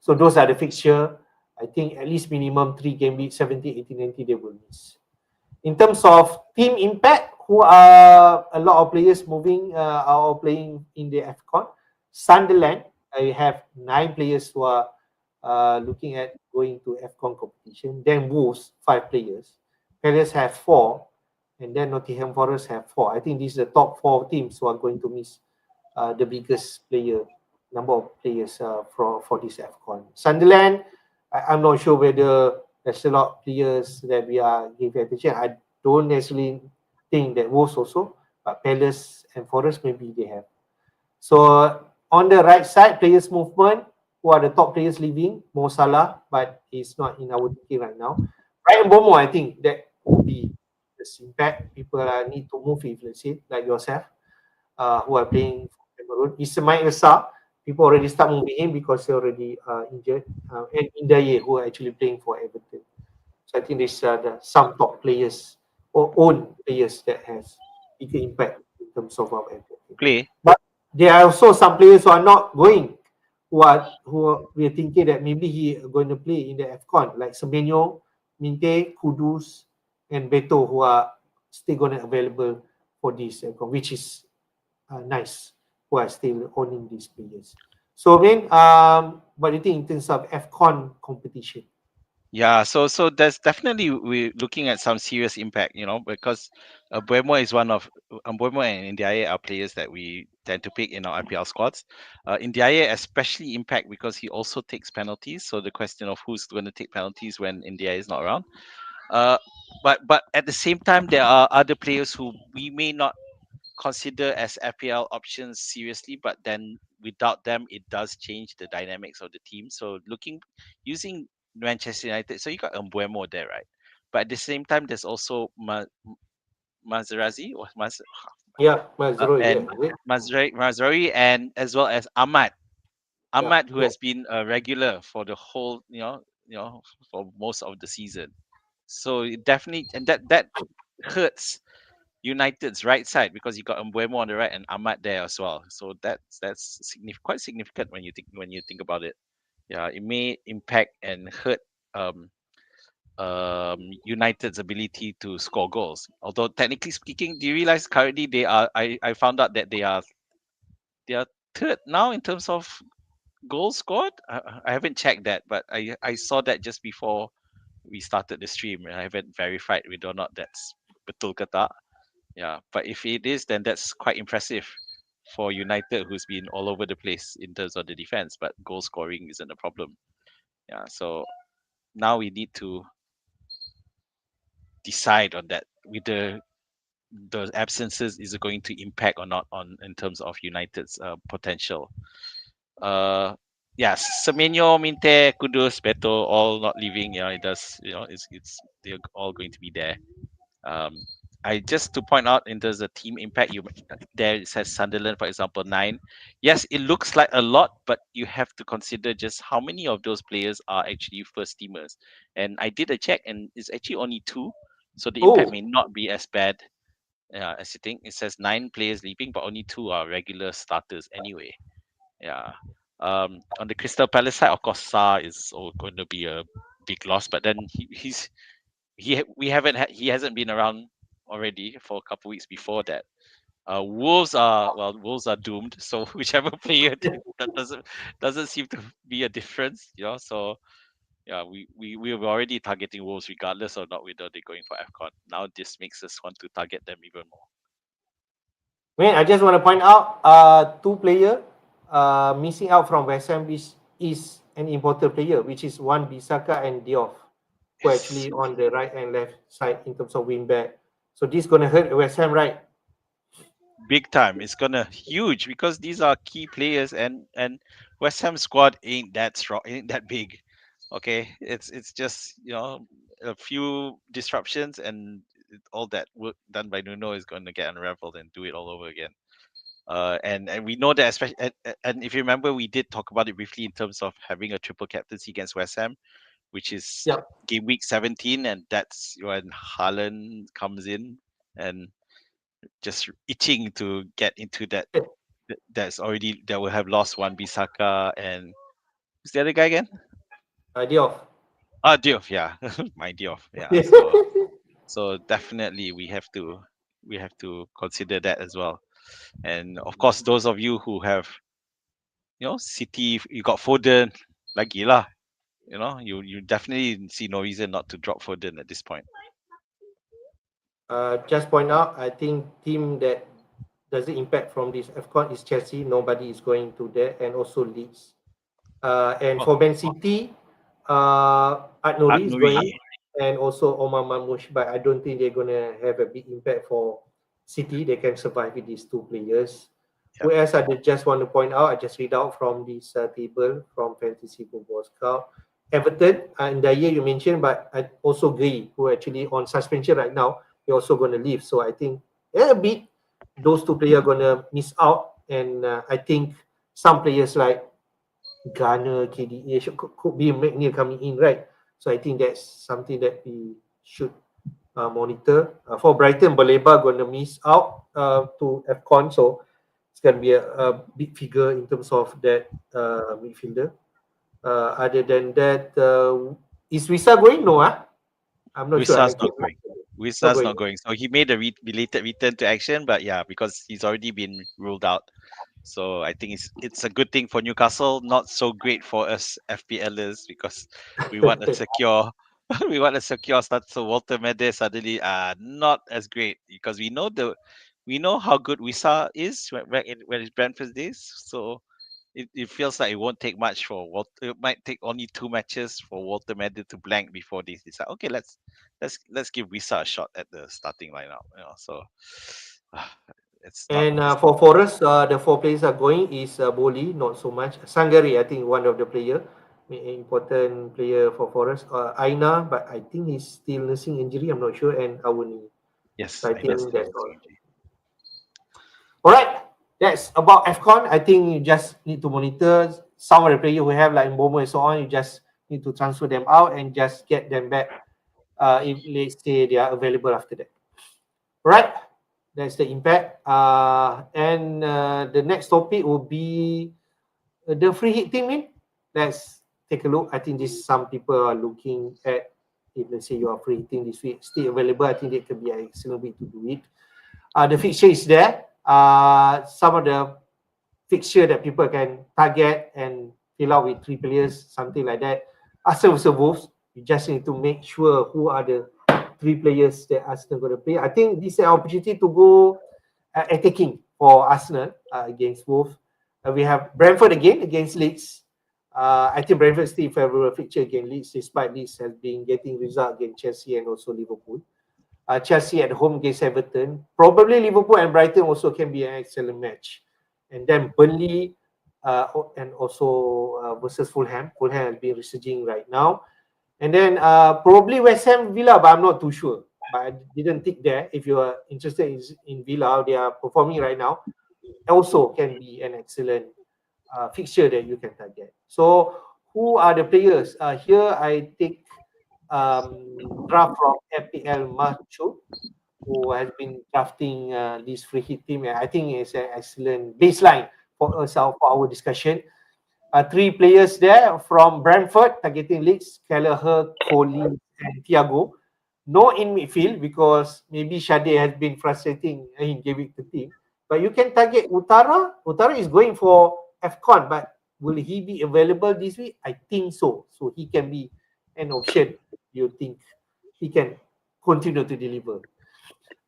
so those are the fixture. I think at least minimum 3 game week 70, 80, 90 they will miss. In terms of team impact, who are a lot of players moving or playing in the AFCON. Sunderland, I have 9 players who are looking at going to AFCON competition. Then Wolves, 5 players. Palace have 4, and then Nottingham Forest have 4. I think these are the top 4 teams who are going to miss the biggest number of players for this AFCON. Sunderland, I'm not sure whether there's a lot of players that we are giving attention. I don't necessarily think that Wolves also, but Palace and Forest maybe they have. So on the right side, players movement, who are the top players leaving? Mo Salah, but he's not in our thinking right now. Brian Bomo, I think that could be the impact. People need to move, if let's say, like yourself, who are playing for Cameroon. Ismail Essa, people already start moving him because he already injured. And Indaye, who are actually playing for Everton. So I think these are some top players or own players that has bigger impact in terms of our Everton. Play. But there are also some players who are not going, who we are thinking that maybe he going to play in the AFCON, like Semenyo, Minte, Kudus, and Beto, who are still going to available for this AFCON, which is nice, who are still owning these players. So, Min, what do you think in terms of AFCON competition? Yeah, so there's definitely we're looking at some serious impact, because Buemo is one of Buemo and Ndiaye are players that we tend to pick in our IPL squads. Ndiaye especially impact because he also takes penalties. So the question of who's going to take penalties when Ndiaye is not around. Uh, but at the same time, there are other players who we may not consider as FPL options seriously, but then without them, it does change the dynamics of the team. So using Manchester United, so you got Mbuemo there, right? But at the same time, there's also Mazrazi or Yeah, Mazrui, and yeah, Mazraoui, and as well as Ahmad. yeah, Ahmad, who no, has been a regular for the whole, for most of the season. So it definitely, and that hurts United's right side because you got Mbuemo on the right and Ahmad there as well. So that's quite significant when you think about it. Yeah, it may impact and hurt um, United's ability to score goals. Although technically speaking, do you realize currently they are? I found out that they are third now in terms of goals scored. I haven't checked that, but I saw that just before we started the stream. I haven't verified whether or not that's betul ke tak. Yeah, but if it is, then that's quite impressive for United, who's been all over the place in terms of the defense, but goal scoring isn't a problem. Yeah, so now we need to decide on that with the absences, is it going to impact or not on in terms of United's potential. Yeah, Semenyo, Minte, Kudus, Beto, all not leaving. Yeah, it does. It's they're all going to be there. I just to point out in terms of team impact, you there it says Sunderland, for example, 9. Yes, it looks like a lot, but you have to consider just how many of those players are actually first teamers. And I did a check, and it's actually only 2, so the impact may not be as bad as you think. It says 9 players leaving, but only 2 are regular starters anyway. Yeah. On the Crystal Palace side, of course, Sa is going to be a big loss, but then he hasn't been around already for a couple weeks before that. Wolves are doomed. So whichever player that doesn't seem to be a difference, So yeah, we were already targeting Wolves regardless or not whether they're going for AFCON. Now this makes us want to target them even more. Man, I just want to point out 2 players missing out from West Ham is an important player, which is one Saka and Diop, who Yes. actually on the right and left side in terms of win back. So this is going to hurt West Ham, right? Big time. It's gonna huge because these are key players, and West Ham squad ain't that strong, ain't that big. Okay, it's just a few disruptions, and all that work done by Nuno is going to get unraveled and do it all over again. And we know that, especially, and if you remember, we did talk about it briefly in terms of having a triple captaincy against West Ham, which is game week 17, and that's when Haaland comes in and just itching to get into that. That will have lost one Bisaka, and who's the other guy again? Diop. Diop, yeah. My Diop. Yeah. So definitely we have to consider that as well. And of course, those of you who have City, you got Foden, lagi lah. You definitely see no reason not to drop Foden at this point. Just point out, I think team that doesn't impact from this AFCON is Chelsea. Nobody is going to there, and also Leeds. And for Man City, Ait-Nouri is going, and also Omar Mamouche, but I don't think they're going to have a big impact for City. They can survive with these 2 players. Who else I just want to point out? I just read out from this table from Fantasy Football Scout. Everton, in the year you mentioned, but I also agree, who actually on suspension right now, they're also going to leave. So I think a bit those 2 players are going to miss out. And I think some players like Ghana, KDA could be McNeil coming in, right? So I think that's something that we should monitor. For Brighton, Baleba going to miss out to AFCON, so it's going to be a big figure in terms of that midfielder. Other than that, is Wissa going? No, I'm not sure. Wissa's not going. Wissa's not going. So he made a belated return to action, but yeah, because he's already been ruled out. So I think it's a good thing for Newcastle, not so great for us FPLers, because we want a secure start. So Walter Mendes suddenly not as great, because we know how good Wissa is when it's Brentford days. So it feels like it won't take much for Walter. It might take only 2 matches for Walter Mendes to blank before they decide, okay, let's give Wissa a shot at the starting lineup. So it's not. And for Forest, the 4 players are going is Boli, not so much. Sangari, I think one of the player, important player for Forest. Aina, but I think he's still nursing injury. I'm not sure. And Awuni. Yes, so I think that's all. All right, that's about AFCON. I think you just need to monitor some of the players who have like Mbomo and so on. You just need to transfer them out and just get them back if let's say they are available after that. All right. That's the impact. And the next topic will be the free hit team. Let's take a look. I think this some people are looking at. If let's say you are free hitting this week, still available, I think that could be an excellent way to do it. The fixture is there. Some of the fixture that people can target and fill out with 3 players, something like that. Arsenal versus Wolves, you just need to make sure who are the 3 players that Arsenal going to play. I think this is an opportunity to go attacking for Arsenal. against Wolves. We have Brentford again against Leeds. I think Brentford still favorable fixture against Leeds, despite Leeds has been getting result against Chelsea and also Liverpool. Chelsea at home against Everton. Probably Liverpool and Brighton also can be an excellent match. And then Burnley and also versus Fulham. Fulham has been resurging right now. And then probably West Ham Villa, but I'm not too sure. But I didn't think there. If you are interested in Villa, how they are performing right now, also can be an excellent fixture that you can target. So who are the players? Here I take draft from FPL Macho, who has been drafting this free hit team. And I think it's an excellent baseline for us for our discussion. Three players there from Brentford targeting Leeds: Kelleher, Collins, and Thiago. No in midfield because maybe Shade has been frustrating in giving the team. But you can target Utara. Utara is going for AFCON, but will he be available this week? I think so. So he can be an option. You think he can continue to deliver?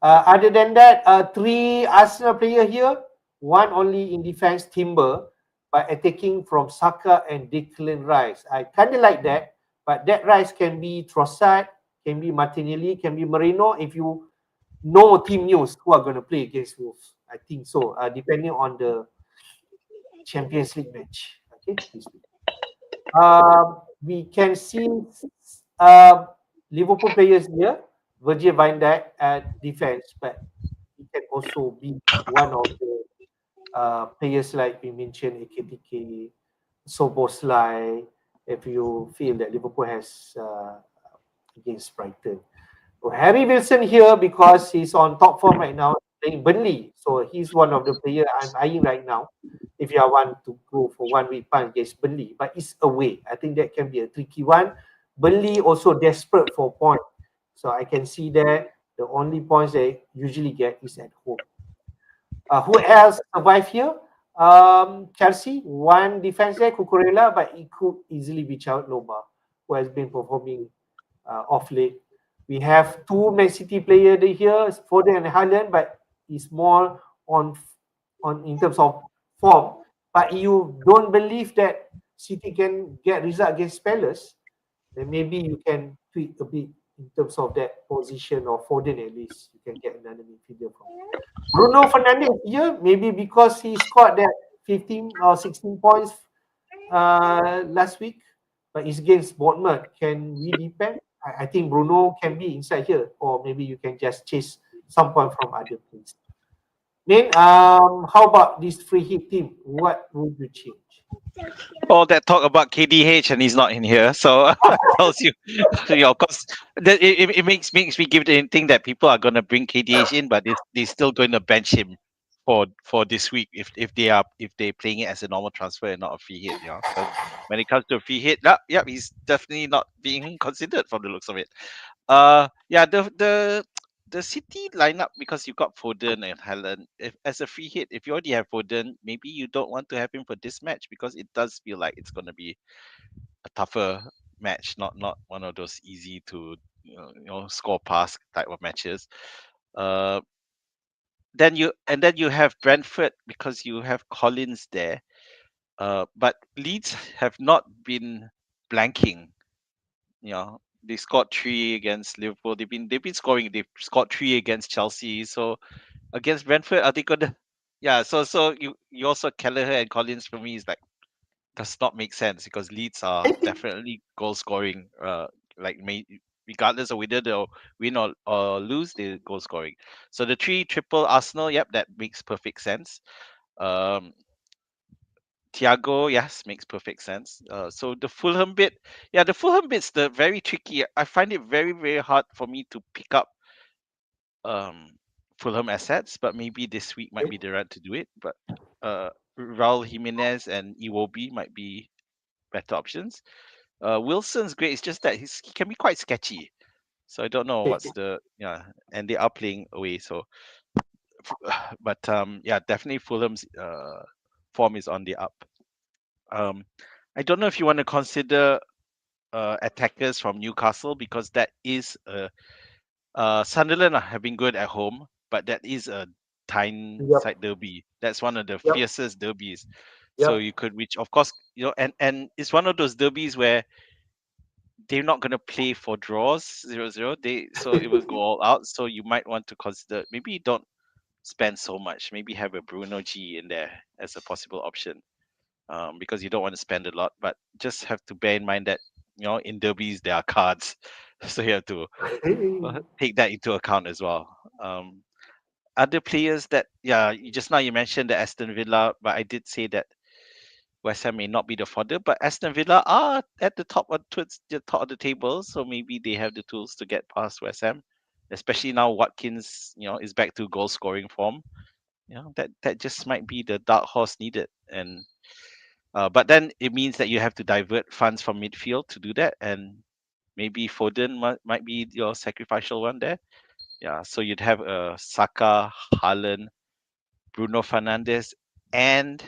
Other than that, three Arsenal player here. One only in defense, Timber, by attacking from Saka and Declan Rice. I kind of like that, but that Rice can be Trossard, can be Martinelli, can be Moreno. If you know team news who are going to play against Wolves, I think so. Depending on the Champions League match. Okay, this week. We can see Liverpool players here. Virgil van Dijk at defense, but he can also be one of the players like we mentioned, AKTK, Soboslai, if you feel that Liverpool has against Brighton. So Harry Wilson here because he's on top form right now, playing Burnley. So he's one of the players I'm eyeing right now. If you want to go for 1 week punch against Burnley, but it's away. I think that can be a tricky one. Burnley also desperate for points. So I can see that the only points they usually get is at home. Who else survive here? Chelsea, one defense there, Cucurella, but it could easily be Loba, who has been performing off late. We have two Man City players here, Foden and Haaland, but it's more on in terms of form. But you don't believe that City can get result against Palace, then maybe you can tweak a bit in terms of that position of Foden at least. You can get another midfielder from Bruno Fernandes here, maybe because he scored that 15 or 16 points last week, but it's against Bournemouth. Can we depend? I think Bruno can be inside here, or maybe you can just chase some point from other places. Then, how about this free hit team? What would you change? All that talk about KDH and he's not in here, so tells you, of course, that it makes me give the thing that people are gonna bring KDH in, but they're still going to bench him for this week if they playing it as a normal transfer and not a free hit, Because when it comes to a free hit, yeah, he's definitely not being considered from the looks of it. Yeah, the City lineup, because you got Foden and Haaland, if as a free hit, if you already have Foden, maybe you don't want to have him for this match because it does feel like it's going to be a tougher match, not one of those easy to score pass type of matches. Then you have Brentford because you have Collins there. But Leeds have not been blanking. They scored 3 against Liverpool. They've been scoring. They've scored 3 against Chelsea. So against Brentford, are they gonna? Yeah. So you also Kelleher and Collins for me is like does not make sense because Leeds are definitely goal scoring. Like regardless of whether they'll win or lose, they goal scoring. So the triple Arsenal, yep, that makes perfect sense. Um, Thiago, yes, makes perfect sense. So the Fulham bit, yeah, the Fulham bit's the very tricky. I find it very, very hard for me to pick up um Fulham assets, but maybe this week might be the right to do it. But Raul Jimenez and Iwobi might be better options. Wilson's great. It's just that he can be quite sketchy. So I don't know what's the and they are playing away. So, but yeah, definitely Fulham's form is on the up. I don't know if you want to consider attackers from Newcastle because that is Sunderland have been good at home, but that is a Yep. Tyneside derby. That's one of the Yep. fiercest derbies. So Yep. you could, which of course, and it's one of those derbies where they're not gonna play for draws 0-0. So it will go all out. So you might want to consider, maybe don't spend so much. Maybe have a Bruno G in there as a possible option, because you don't want to spend a lot. But just have to bear in mind that in derbies there are cards, so you have to take that into account as well. Other players that, yeah, just now you mentioned the Aston Villa, but I did say that West Ham may not be the fodder, but Aston Villa are at the top of towards the top of the table, so maybe they have the tools to get past West Ham, especially now Watkins, is back to goal scoring form. That just might be the dark horse needed, and but then it means that you have to divert funds from midfield to do that, and maybe Foden might be your sacrificial one there. Yeah, so you'd have Saka, Haaland, Bruno Fernandes, and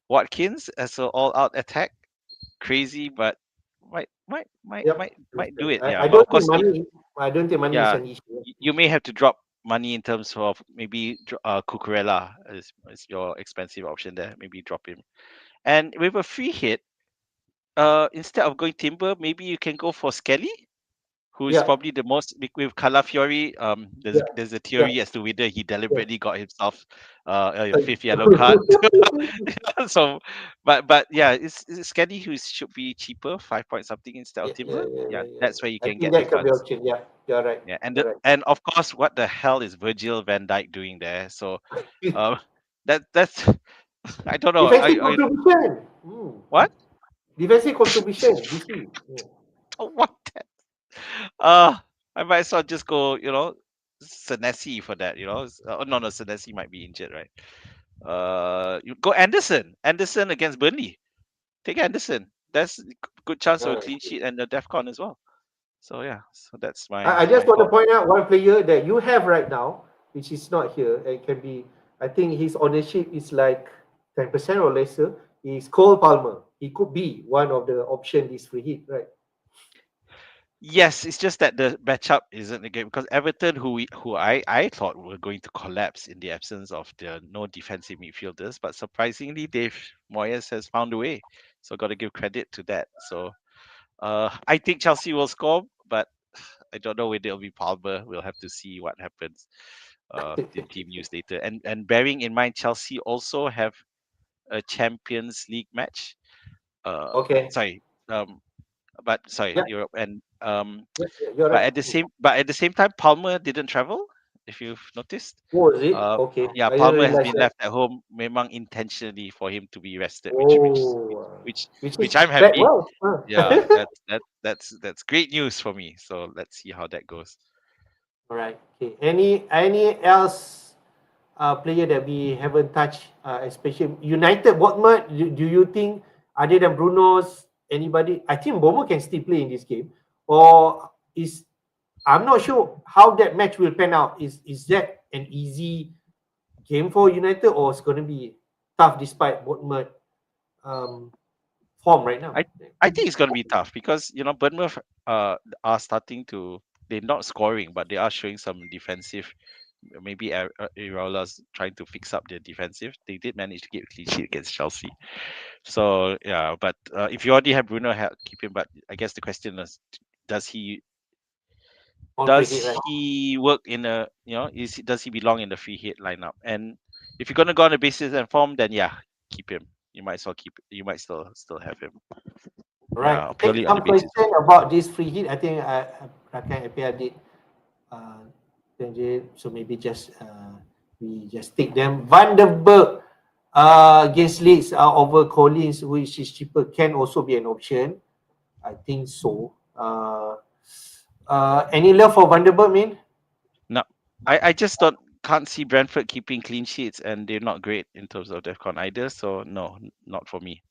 Watkins as an all-out attack. Crazy, but Yep. might do it. I, Yeah, I but don't of think course, money. I don't think money is yeah, an issue. you may have to drop money in terms of maybe Cucurella is your expensive option there. Maybe drop him, and with a free hit, instead of going Timber, maybe you can go for Skelly, who is Yeah. probably the most with Calafiori. Yeah. There's a Yeah. theory as to whether he Yeah. deliberately got himself a fifth yellow card. So, but yeah, it's Skelly who should be cheaper, 5 point something instead of Yeah, yeah, Timber. yeah, Yeah, yeah, yeah, that's yeah. where you I can think get the that can be funds. option. Yeah, you're right. Yeah, You're right. and of course, what the hell is Virgil Van Dijk doing there? So, um, that's I don't know. Defensive contribution. What? Defensive contribution. DC. Yeah. What? Uh, I might as well just go, Senesi for that. Oh no, no, Senesi might be injured, right? You go Anderson. Anderson against Burnley. Take Anderson. That's good chance of a clean sheet and a DefCon as well. So yeah, so that's I my just want to thought. point out one player that you have right now, which is not here, and can be. I think his ownership is like 10% or lesser. Is Cole Palmer. He could be one of the option this free hit, right? Yes, it's just that the matchup isn't a game because Everton, who I thought were going to collapse in the absence of their no defensive midfielders, but surprisingly, Dave Moyes has found a way. So got to give credit to that. So I think Chelsea will score, but I don't know whether it'll be Palmer. We'll have to see what happens. In team news later. And bearing in mind, Chelsea also have a Champions League match. Uh, Okay. sorry, but sorry, Yeah, Europe and yeah, yeah, you're but right. at the same time, Palmer didn't travel. If you've noticed, Oh, is it? uh, Okay. yeah, I didn't Palmer has realize been that. left at home, memang intentionally for him to be rested, Oh, which which is which I'm that happy. well. Yeah, Huh? that's great news for me. So let's see how that goes. All right. Okay. Any else player that we haven't touched, especially United Bournemouth? Do you think other than Bruno's anybody? I think Bournemouth can still play in this game, or is I'm not sure how that match will pan out. Is that an easy game for United, or it's going to be tough despite Bournemouth um, form right now? I I think it's going to be tough because Bournemouth are starting to, they're not scoring, but they are showing some defensive. Maybe Irola's trying to fix up their defensive. They did manage to get a clean sheet against Chelsea. So yeah, but if you already have Bruno, keep him. But I guess the question is, does he On free does hit, right? he work in a does he belong in the free hit lineup? And if you're gonna go on the basis and form, then yeah, keep him. You might as well keep. You might still have him. Right. Yeah, Take purely on the some basis question of form. about this free hit. I think Rakan FPL did. Uh, so maybe just we just take them. Vandenberg against Leeds over Collins, which is cheaper, can also be an option. I think so. Any love for Vandenberg, man? No, I just don't can't see Brentford keeping clean sheets, and they're not great in terms of DefCon either. So no, not for me.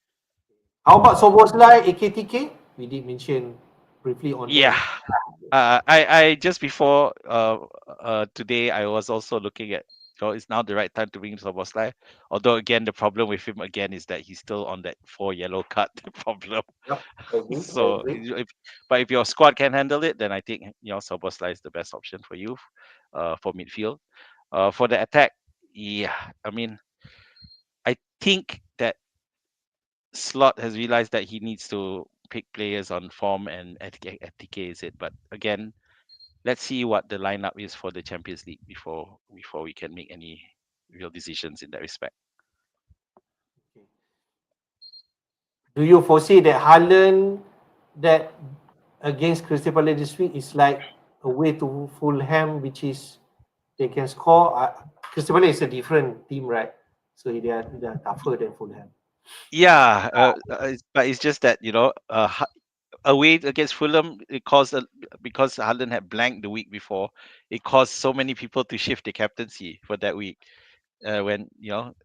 How about Soboslai, AKTK? We did mention briefly on Yeah, them. I just before today I was also looking at. So it's now the right time to bring Soboslai. Although again, the problem with him again is that he's still on that 4 yellow card problem. Yep, I agree. I So, agree. but if your squad can handle it, then I think Soboslai is the best option for you, for midfield. For the attack, Yeah, I mean, I think that Slot has realized that he needs to pick players on form and FTK is it. But again, let's see what the lineup is for the Champions League before we can make any real decisions in that respect. Do you foresee that Haaland that against Crystal Palace this week is like away to Fulham, which is they can score? Crystal Palace is a different team, right? So they are tougher than Fulham. Yeah, but it's just that away against Fulham, it caused because Haaland had blanked the week before, it caused so many people to shift the captaincy for that week. When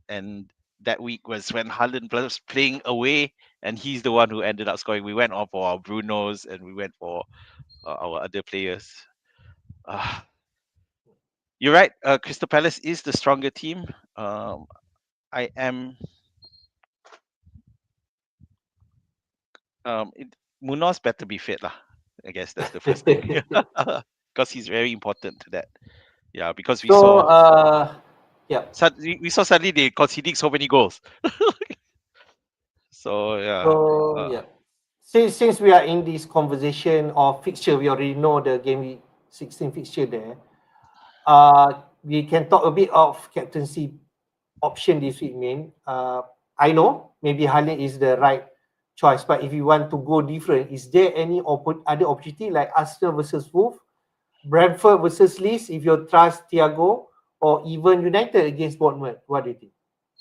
and that week was when Haaland was playing away, and he's the one who ended up scoring. We went on for our Brunos and we went for our other players. Uh, you're right. Crystal Palace is the stronger team. I am. Munoz better be fit lah. I guess that's the first thing because he's very important to that. Yeah, because we So, saw yeah. we saw suddenly they conceding so many goals. So yeah, So, yeah. Since we are in this conversation of fixture, we already know the game week 16 fixture there. We can talk a bit of captaincy option this week, man. I know maybe Haaland is the right choice, but if you want to go different, is there any other opportunity like Arsenal versus Wolves, Brentford versus Leeds, if you trust Thiago, or even United against Bournemouth? What do you think?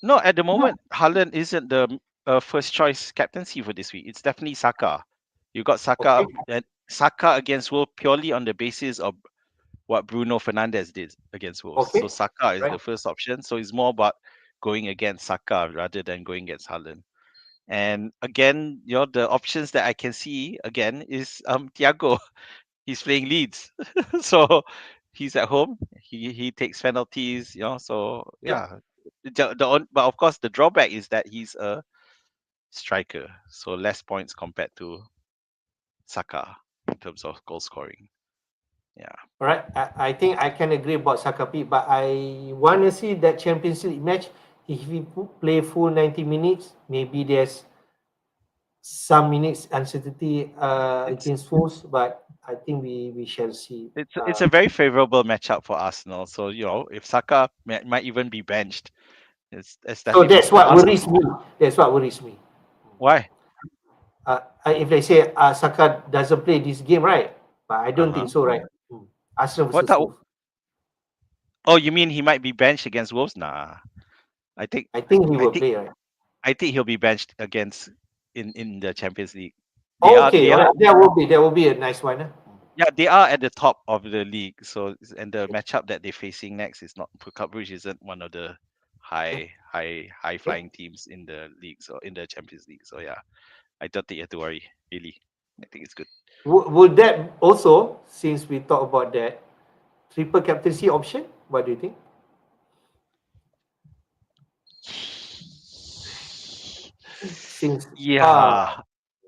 no, at the moment Haaland isn't the first choice captaincy for this week. It's definitely Saka. You got Saka Okay, and Saka against Wolves purely on the basis of what Bruno Fernandes did against Wolves. okay, So Saka is right. the first option. So it's more about going against Saka rather than going against Haaland. And again, the options that I can see again is Thiago. He's playing Leeds, so he's at home. He takes penalties, So Yeah, yeah, but of course the drawback is that he's a striker, so less points compared to Saka in terms of goal scoring. Yeah. all right. I think I can agree about Saka pick, but I want to see that Champions League match. If we play full 90 minutes, maybe there's some minutes uncertainty It's against Wolves, but I think we shall see. it's a very favorable matchup for Arsenal. So if Saka might even be benched, it's So definitely that's possible. what worries me. That's what worries me. Why? If they say Saka doesn't play this game, right? But I Uh don't think huh. so, right? Arsenal What? versus Wolves. Oh, you mean he might be benched against Wolves? Nah, I think I think he I will think play, right? I think he'll be benched against in the Champions League. They are Okay, they all are right. That will be a nice one. Huh? yeah, they are at the top of the league. So and the matchup that they're facing next is not Cup Rouge isn't one of the Okay. high Okay. flying teams in the leagues or in the Champions League. So yeah, I don't think you have to worry. Really, I think it's good. Would that also, since we talk about that, triple captaincy option? What do you think? Since Yeah.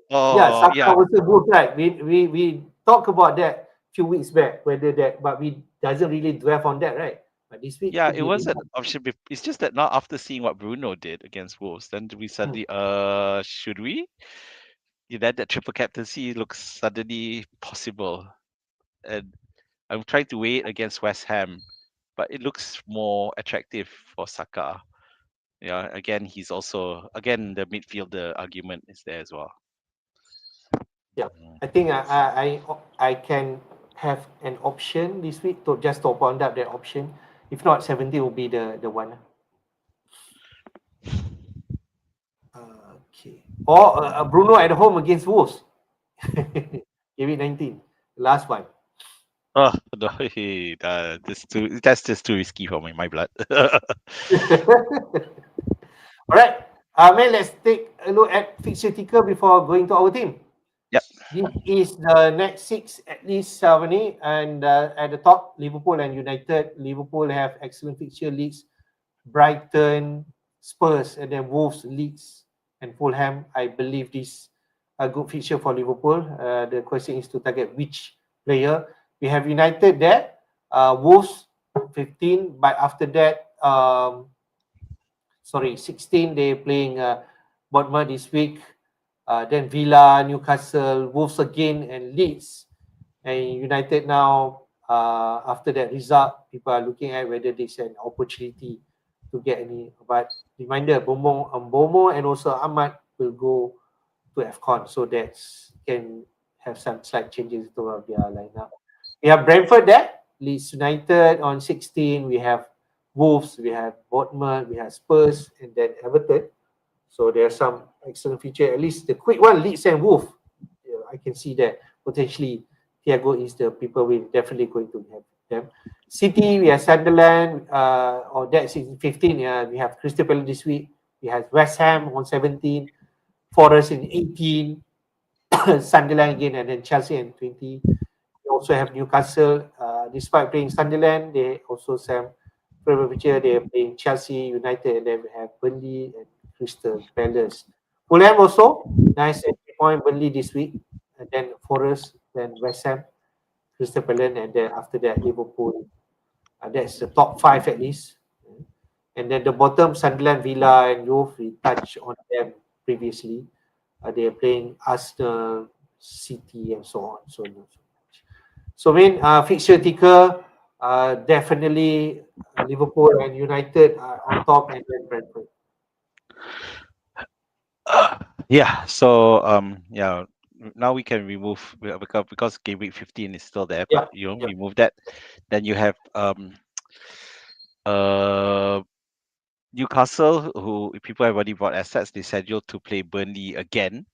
yeah, Oh Saka yeah. also good, right? We talked about that few weeks back, whether that, but we doesn't really dwell on that, right? But this week Yeah, could it be a was bit an more. option. It's just that not after seeing what Bruno did against Wolves, then we Hmm. suddenly, should we? That triple captaincy looks suddenly possible, and I'm trying to weigh it against West Ham, but it looks more attractive for Saka. Yeah, again, he's also again the midfielder argument is there as well. Yeah, Mm. I think I can have an option this week to just to point out that option. If not, 70 will be the one. Okay. Or Bruno at home against Wolves. Give it 19. Last one. Oh no, that's just too risky for my blood. All right. Man, let's take a look at fixture ticker before going to our team. Yep. This is the next six, at least 70, and at the top, Liverpool and United. Liverpool have excellent fixture leagues. Brighton, Spurs, and then Wolves, Leeds, and Fulham. I believe this a good fixture for Liverpool. The question is to target which player. We have United there. Wolves 15, but after that, sorry, 16 they playing Bournemouth this week. Then Villa, Newcastle, Wolves again, and Leeds. And United now, after that result, people are looking at whether there's an opportunity to get any. But reminder, Bomo and also Ahmad will go to AFCON, so that can have some slight changes to their lineup. We have Brentford there, Leeds United on 16. We have Wolves, we have Bournemouth, we have Spurs, and then Everton. So there are some excellent feature. At least the quick one, Leeds and Wolf. Yeah, I can see that potentially Thiago is the people we're definitely going to have them. City, we have Sunderland, or that's in 15. We have Crystal Palace this week. We have West Ham on 17, Forest in 18, Sunderland again, and then Chelsea in 20. We also have Newcastle. Despite playing Sunderland, they also some favorite picture. They are playing Chelsea, United, and then we have Burnley and Crystal Palace. Fulham also nice entry point. Burnley this week, and then Forest, then West Ham, Crystal Palace, and then after that Liverpool. That's the top five at least. And then the bottom, Sunderland, Villa, and Wolves, we touched on them previously. They are playing Arsenal, City, and so on. So on. So main fixture ticker, definitely Liverpool and United are on top, and then Brentford. Yeah. So yeah. Now we can remove because game week 15 is still there, but Yeah, you know, yeah, remove that. Then you have uh Newcastle, who people have already bought assets, they scheduled to play Burnley again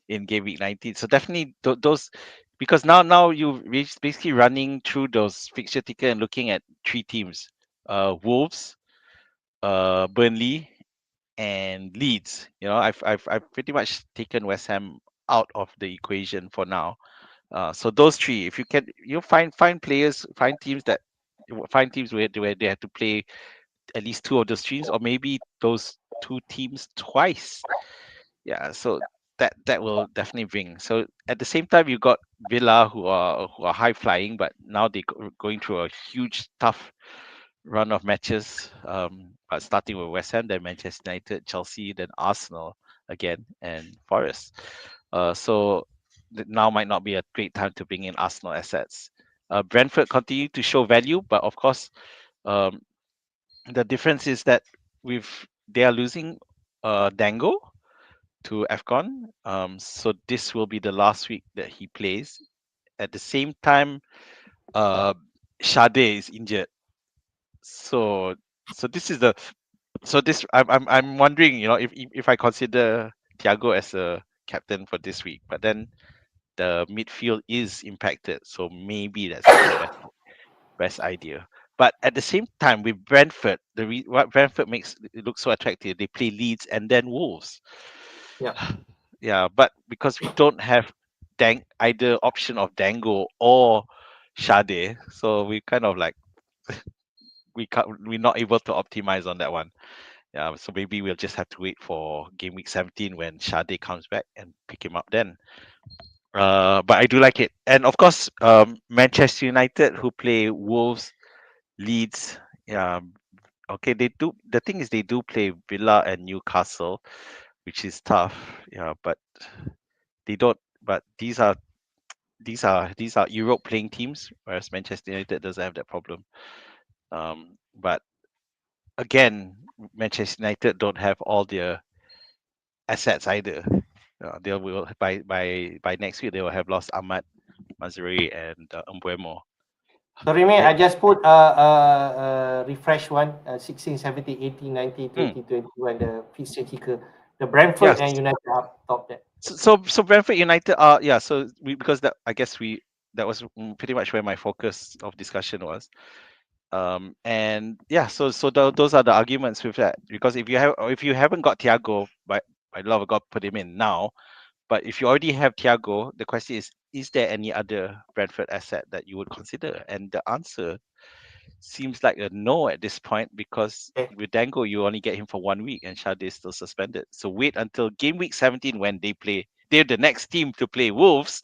in game week 19. So definitely those, because now you basically running through those fixture ticker and looking at three teams: Wolves, Burnley, and Leeds. You know, I've pretty much taken West Ham out of the equation for now. So those three, if you can, you find players, find teams where they have to play at least two of those teams, or maybe those two teams twice. Yeah, so that will definitely bring. So at the same time, you got Villa, who are high flying, but now they going through a huge tough run of matches. But starting with West Ham, then Manchester United, Chelsea, then Arsenal again, and Forest. So now might not be a great time to bring in Arsenal assets. Brentford continue to show value, but of course, um, the difference is that they are losing Dango to AFCON. So this will be the last week that he plays. At the same time, uh, Sade is injured. So this is the so this I'm wondering, you know, if I consider Thiago as a captain for this week, but then the midfield is impacted, so maybe that's not the best idea. But at the same time, with Brentford, what Brentford makes it look so attractive, they play Leeds and then Wolves. yeah. Yeah, but because we don't have either option of Dango or Sade, so we kind of like we're not able to optimize on that one. Yeah, so maybe we'll just have to wait for game week 17 when Sade comes back and pick him up then. But I do like it, and of course, Manchester United, who play Wolves, Leeds. Yeah, okay, they do. The thing is, they do play Villa and Newcastle, which is tough. Yeah, but they don't. But these are Europe playing teams, whereas Manchester United doesn't have that problem. But again, Manchester United don't have all their assets either. They will by next week they will have lost Ahmad, Mazraoui, and Mbuemo. Sorry, mate, They, I just put refresh one, 16, 17, 18, 19, mm, 20, 21, the fixture ticker. The yeah. Brentford and United up top there. So Brentford United are, yeah. So because that, I guess that was pretty much where my focus of discussion was. And yeah, so those are the arguments with that, because if you haven't got Thiago, by love of God, put him in now. But if you already have Thiago, the question is there any other Brentford asset that you would consider? And the answer seems like a no at this point, because Okay. with Dango you only get him for 1 week and Sade is still suspended. So wait until game week 17 when they're the next team to play Wolves.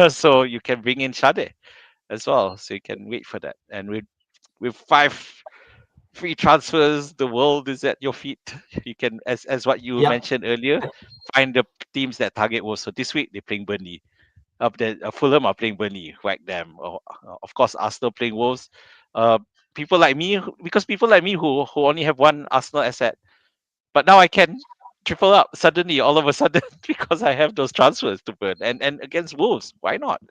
So you can bring in Sade as well. So you can wait for that. And with five free transfers. The world is at your feet. You can, as what you Yep. mentioned earlier, find the teams that target Wolves. So this week they're playing Burnley. Up there, Fulham are playing Burnley. Whack them. Or, of course, Arsenal playing Wolves. Uh, people like me, because people like me who only have one Arsenal asset, but now I can triple up suddenly, all of a sudden, because I have those transfers to burn. And against Wolves, why not?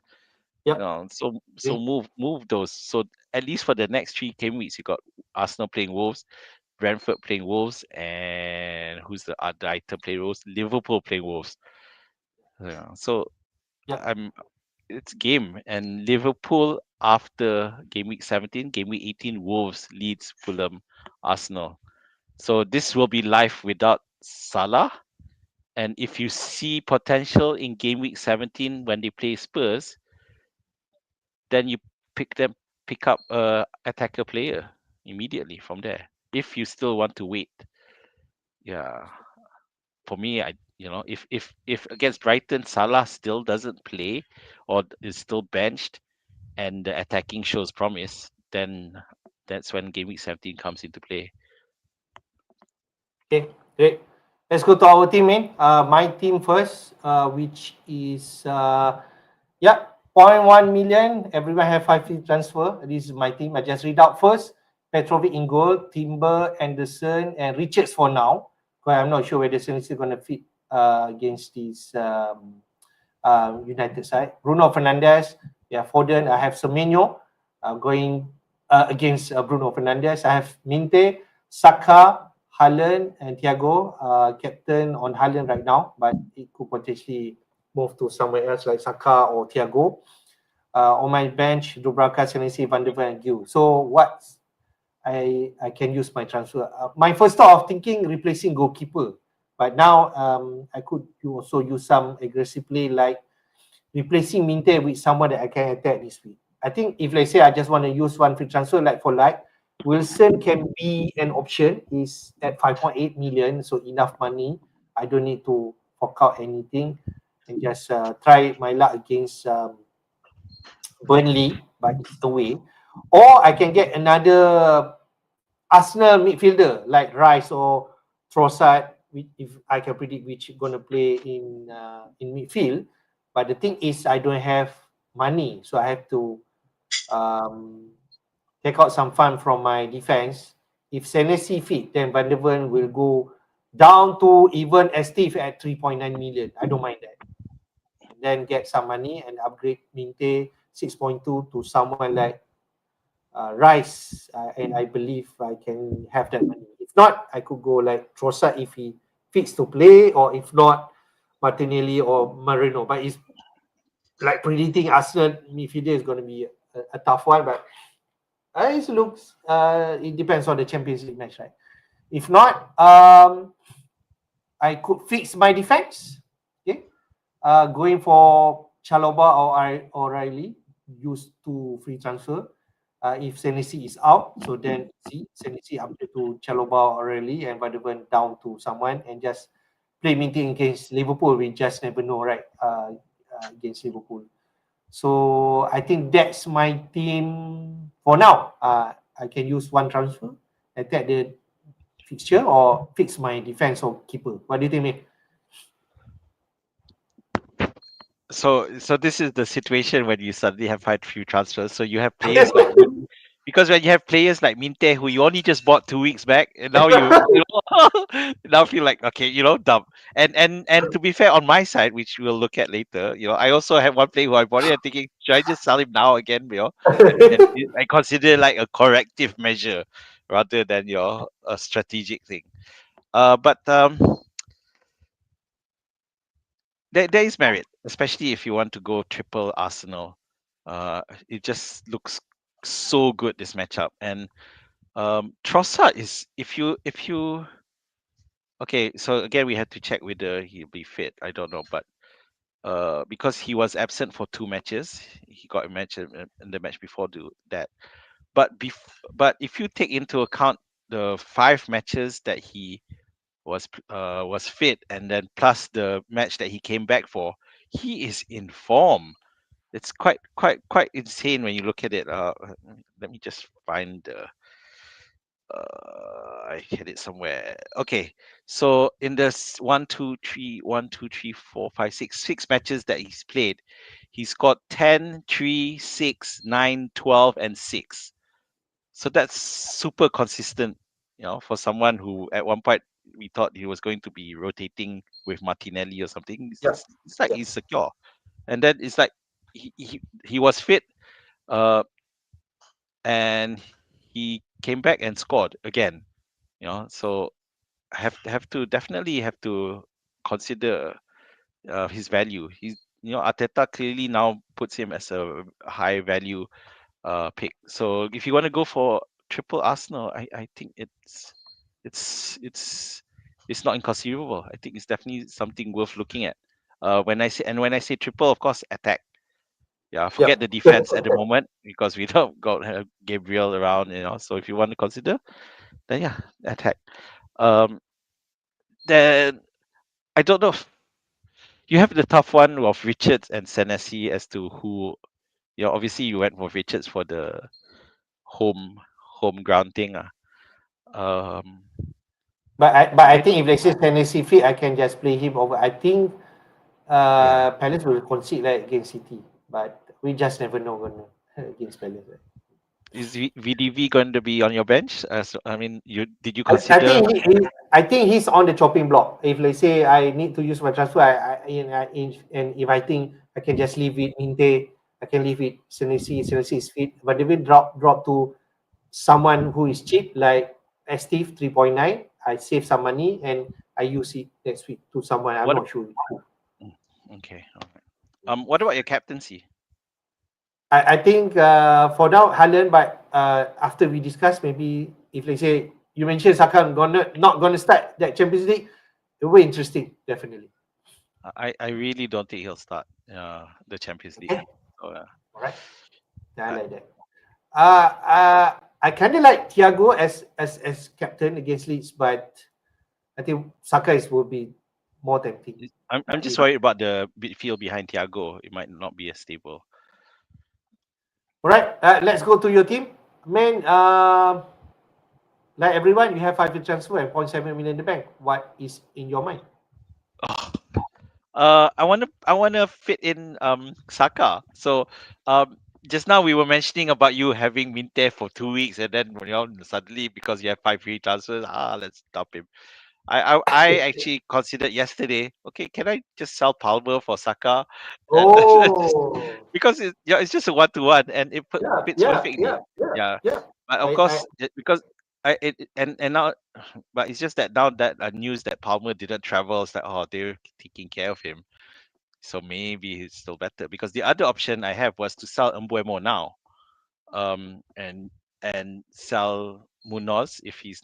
Yep. So Agree. move those. So at least for the next 3 game weeks, you got Arsenal playing Wolves, Brentford playing Wolves, and who's the other item playing Wolves? Liverpool playing Wolves. Yeah. So Yep. I'm it's game, and Liverpool after game week 17, game week 18, Wolves, Leeds, Fulham, Arsenal. So this will be live without Salah. And if you see potential in game week 17 when they play Spurs, then you pick them pick up a attacker player immediately from there. If you still want to wait. Yeah. For me, if against Brighton Salah still doesn't play or is still benched and the attacking shows promise, then that's when game week 17 comes into play. Okay, great. Let's go to our team, man. My team first, which is yeah, 0.1 million. Everyone have 5 free transfer. This is my team. I just read out first. Petrovic in goal, Timber, Anderson, and Richards for now. Because I'm not sure whether Senesi is going to fit against this United side. Bruno Fernandes, yeah, Foden. I have Semenyo going against Bruno Fernandes. I have Minte, Saka, Haaland, and Thiago. Captain on Haaland right now, but it could potentially move to somewhere else like Saka or Thiago. On my bench, Dubravka, Senesi, Van der Ven, and Gil. So what I can use my transfer. My first thought of thinking replacing goalkeeper, but now I could also use some aggressive play like replacing Minte with someone that I can attack this week. I think if let's say I just want to use one free transfer like for like, Wilson can be an option. He's at 5.8 million, so enough money. I don't need to fork out anything and just try my luck against Burnley, but it's away. Or I can get another Arsenal midfielder like Rice or Trossard, if I can predict which going to play in midfield. But the thing is, I don't have money, so I have to um, take out some fund from my defense. If Senesi fit, then Van der Ven will go down to even Steve at 3.9 million. I don't mind that. Then get some money and upgrade Minte 6.2 to someone like Rice, and I believe I can have that money. If not, I could go like Trossard if he fits to play, or if not, Martinelli or Marino. But it's like predicting Arsenal midfielder is going to be a tough one. But it looks, it depends on the Champions League match, right? If not, I could fix my defense. Okay, going for Chaloba or O'Reilly, use to free transfer. If Senesi is out, so then see Senesi upgrade to Chaloba or O'Reilly and Van down to someone and just play meeting against Liverpool. We just never know, right? Against Liverpool. So I think that's my team for now. I can use one transfer, attack the fixture, or fix my defense or keeper. What do you think, mate? So this is the situation when you suddenly have had few transfers. So you have players like because when you have players like Minte who you only just bought 2 weeks back, and now you know, now feel like okay, dumb. And to be fair, on my side, which we'll look at later, I also have one player who I bought it and thinking, should I just sell him now again, I consider it like a corrective measure rather than a strategic thing. But there is merit, especially if you want to go triple Arsenal. It just looks so good this matchup, and Trossard is if you okay. So again, we had to check whether he'll be fit. I don't know, but because he was absent for 2 matches, he got a match in the match before that. But if you take into account the 5 matches that he was fit, and then plus the match that he came back for, he is in form. It's quite insane when you look at it. Let me just find I had it somewhere. Okay, so in the 6 matches that he's played, he scored 10, 3, 6, 9, 12, and 6. So that's super consistent, for someone who at one point we thought he was going to be rotating with Martinelli or something. Yep. It's like Yep. he's secure, and then it's like he was fit, uh, and he came back and scored again. So have to definitely have to consider his value. Arteta clearly now puts him as a high value pick. So if you want to go for triple Arsenal, I think it's it's not inconceivable. I think it's definitely something worth looking at. When I say triple, of course, attack. Yeah, forget the Yep. defense at the moment because we don't got Gabriel around. So if you want to consider, then yeah, attack. Um, then I don't know. You have the tough one of Richards and Senesi as to who. Obviously you went for Richards for the home home ground thing. Um, But I I think if they say Tennessee fit, I can just play him over. I think yeah. Palace will concede right against City, but we just never know gonna against Palace. Right? Is VDV going to be on your bench? I mean, did you I consider? think I think he's on the chopping block. If let's say I need to use my transfer, and if I think I can just leave it Minte, I can leave it Senesi is fit. But if we drop to someone who is cheap like Steve 3.9, I save some money and I use it next week to someone I'm What? not sure. Mm, Okay. All right. What about your captaincy? I think for now Haaland, but after we discuss, maybe if let's say you mentioned Saka not gonna start that Champions League, it will be interesting, definitely. I really don't think he'll start the Champions League. Okay, So, all right, I I, like that. I kind of like Thiago as captain against Leeds, but I think Saka will be more tempting. I'm But just you know, worried about the midfield behind Thiago. It might not be as stable. all right, let's go to your team, man. Like everyone, you have 5 year transfer and 0.7 million in the bank. What is in your mind? Oh, I wanna fit in Saka. So um just now we were mentioning about you having Minte for 2 weeks, and then suddenly because you have 5 free transfers, let's dump him. I actually considered yesterday, okay, can I just sell Palmer for Saka? And just Oh, because it's just a 1-to-1 and it yeah, fits yeah, perfectly. yeah, yeah, Yeah. yeah. But of I course, because and now, but it's just that now that news that Palmer didn't travel, it's like, oh, they're taking care of him, so maybe he's still better. Because the other option I have was to sell Mbuemo now, and sell Munoz if he's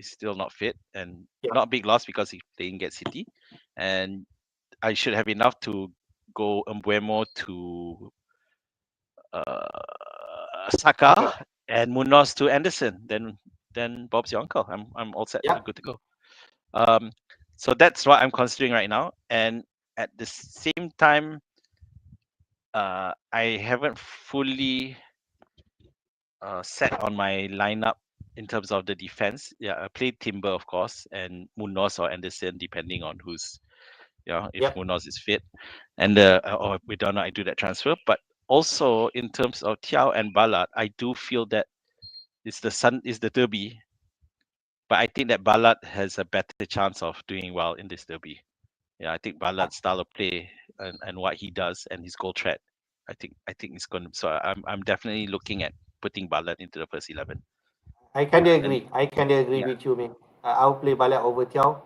still not fit, and yeah, not big loss because he's playing get City, and I should have enough to go Mbuemo to Saka. Saka and Munoz to Anderson. Then Bob's your uncle. I'm all set, Yeah, good to go. Um, so that's what I'm considering right now, and at the same time, I haven't fully set on my lineup in terms of the defense. Yeah, I played Timber, of course, and Munoz or Anderson, depending on who's, if yeah. Munoz is fit, and or we don't know, I do that transfer. But also in terms of Tiao and Ballard, I do feel that is the derby, but I think that Ballard has a better chance of doing well in this derby. Yeah, I think Ballard's style of play and what he does and his goal threat, I think it's going to. So I'm definitely looking at putting Ballard into the first 11. I kind of And agree. I kind of agree yeah, with you, man. I'll play Bala over Tiao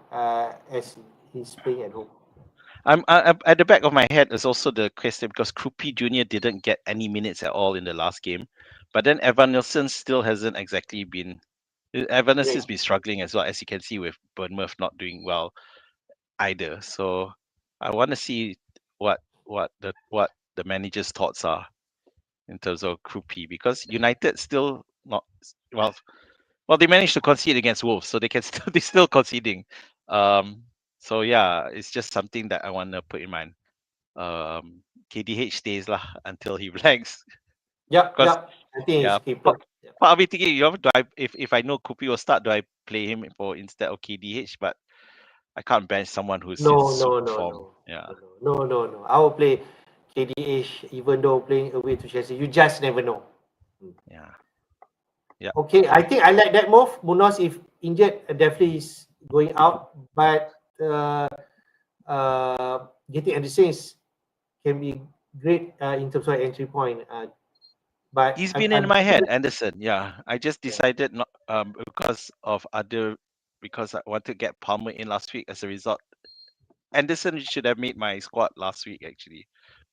as he's playing at home. at the back of my head is also the question because Krupi Jr. didn't get any minutes at all in the last game, but then Evan Nilsson still hasn't exactly been. Evan Nilsson's Great. been struggling as well, as you can see with Bournemouth not doing well either. So I want to see what the manager's thoughts are in terms of Krupi, because United still not well. Well, they managed to concede against Wolves, so they can still they're still conceding. Um, so yeah, it's just something that I want to put in mind. KDH stays lah until he blanks, Yep, because yep. I think yeah, it's keeper. But I'll be thinking, do I if I know Kupi will start, do I play him for instead of KDH? But I can't bench someone who's in super form. Yeah. No. I will play KDH even though playing away to Chelsea. You just never know. Yeah. Yeah. Okay, I think I like that move. Munoz, if injured, definitely is going out. But getting Anderson can be great in terms of entry point. But He's been in my head, Anderson. Yeah. I just decided not because I wanted to get Palmer in last week. As a result, Anderson should have made my squad last week actually.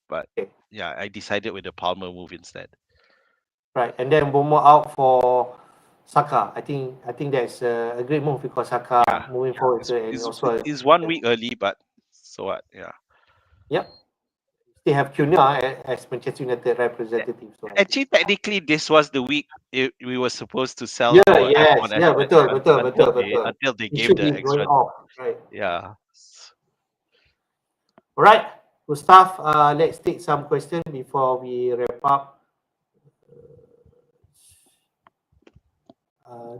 But okay, yeah, I decided with the Palmer move instead. right, and then one more out for Saka. I think that's a great move because Saka Yeah. moving forward and also It's 1 week early, but so what? Yeah. yep. Still have Cunha as Manchester United representative. So Actually, technically, this was the week we were supposed to sell yeah, our yes, AFCON yeah, assets betul. until they He gave should be the going extra. off, right? Yeah. All right, Gustav, let's take some questions before we wrap up. Uh,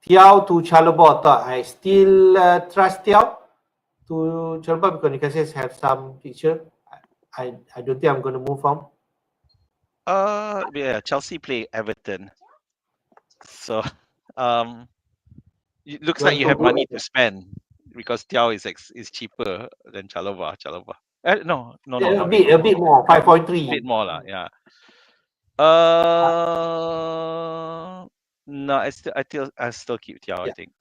Tiao to Chalobah, I still trust Tiao to Chalobah because Newcastle have some picture. I don't think I'm going to move from. Yeah. Chelsea play Everton, so um, it looks like you have money to spend because Tiao is cheaper than Chalova. No, A not bit, really. a bit more, A 5.3. bit more lah. Yeah. No, I still keep Tiao. I Yeah. think.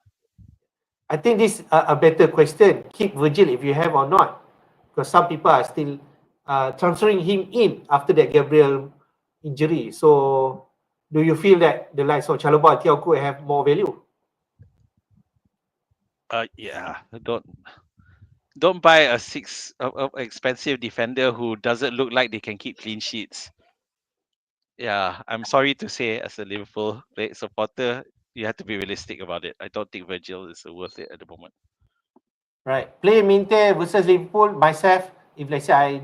I think this is a better question. Keep Virgil if you have or not. Because some people are still transferring him in after that Gabriel injury. So do you feel that the likes of Chalobah and Tiao could have more value? Yeah. Don't buy a expensive defender who doesn't look like they can keep clean sheets. Yeah, I'm sorry to say, as a Liverpool supporter, you have to be realistic about it. I don't think Virgil is worth it at the moment. Right. Play Minte versus Liverpool. Myself, if let's say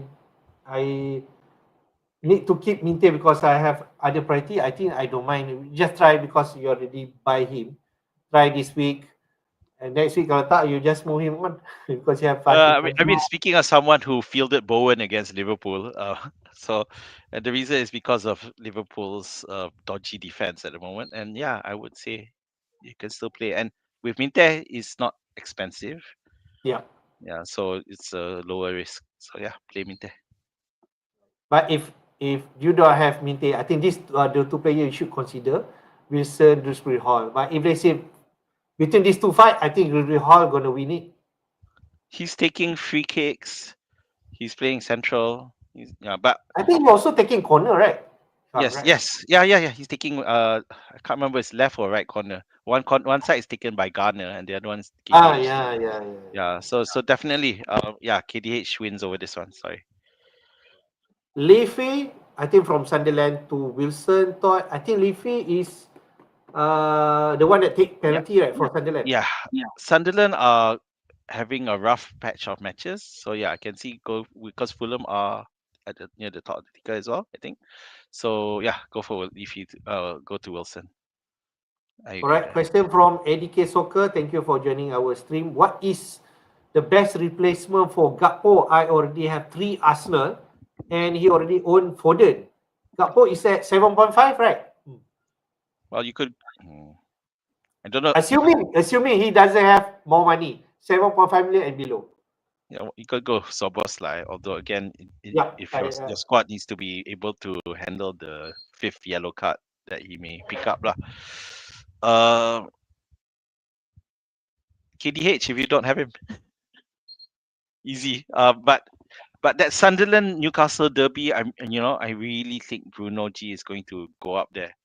I need to keep Minte because I have other priority, I think I don't mind. Just try because you already buy him. Try this week. And next week, kalau tak, you just move him on because you have I 5 mean, speaking of someone who fielded Bowen against Liverpool, so and the reason is because of Liverpool's dodgy defense at the moment. And yeah, I would say you can still play. And with Minte, it's not expensive. Yeah. Yeah, so it's a lower risk. So yeah, play Minte. But if you don't have Minte, I think these are the two players you should consider, Wilson, Dewsbury Hall. But if they say between these two fight, I think Dewsbury Hall gonna win it. He's taking free kicks. He's playing central. But I think you're also taking corner, right? yes, Right. yes, yeah. He's taking. I can't remember it's left or right corner. One side is taken by Garner, and the other one's KDH. Yeah. Yeah. So definitely. Yeah. KDH wins over this one. Sorry. Leafy, I think from Sunderland to Wilson. I think Leafy is the one that take Yeah. penalty, right, for Sunderland. Yeah. Sunderland are having a rough patch of matches. So yeah, I can see go because Fulham are near the top of the ticker as well, I think. So yeah, go for Leafy. Go to Wilson. I All agree right, there. question from ADK Soccer. Thank you for joining our stream. What is the best replacement for Gakpo? I already have 3 Arsenal and he already owned Foden. Gakpo is at 7.5, right? Well, you could. I don't know. Assuming he doesn't have more money, 7.5 million and below. Yeah, you could go Sobos, although again, Yeah, if your squad needs to be able to handle the 5th yellow card that he may pick up, lah. KDH if you don't have him, easy. But that Sunderland Newcastle derby, I really think Bruno G is going to go up there.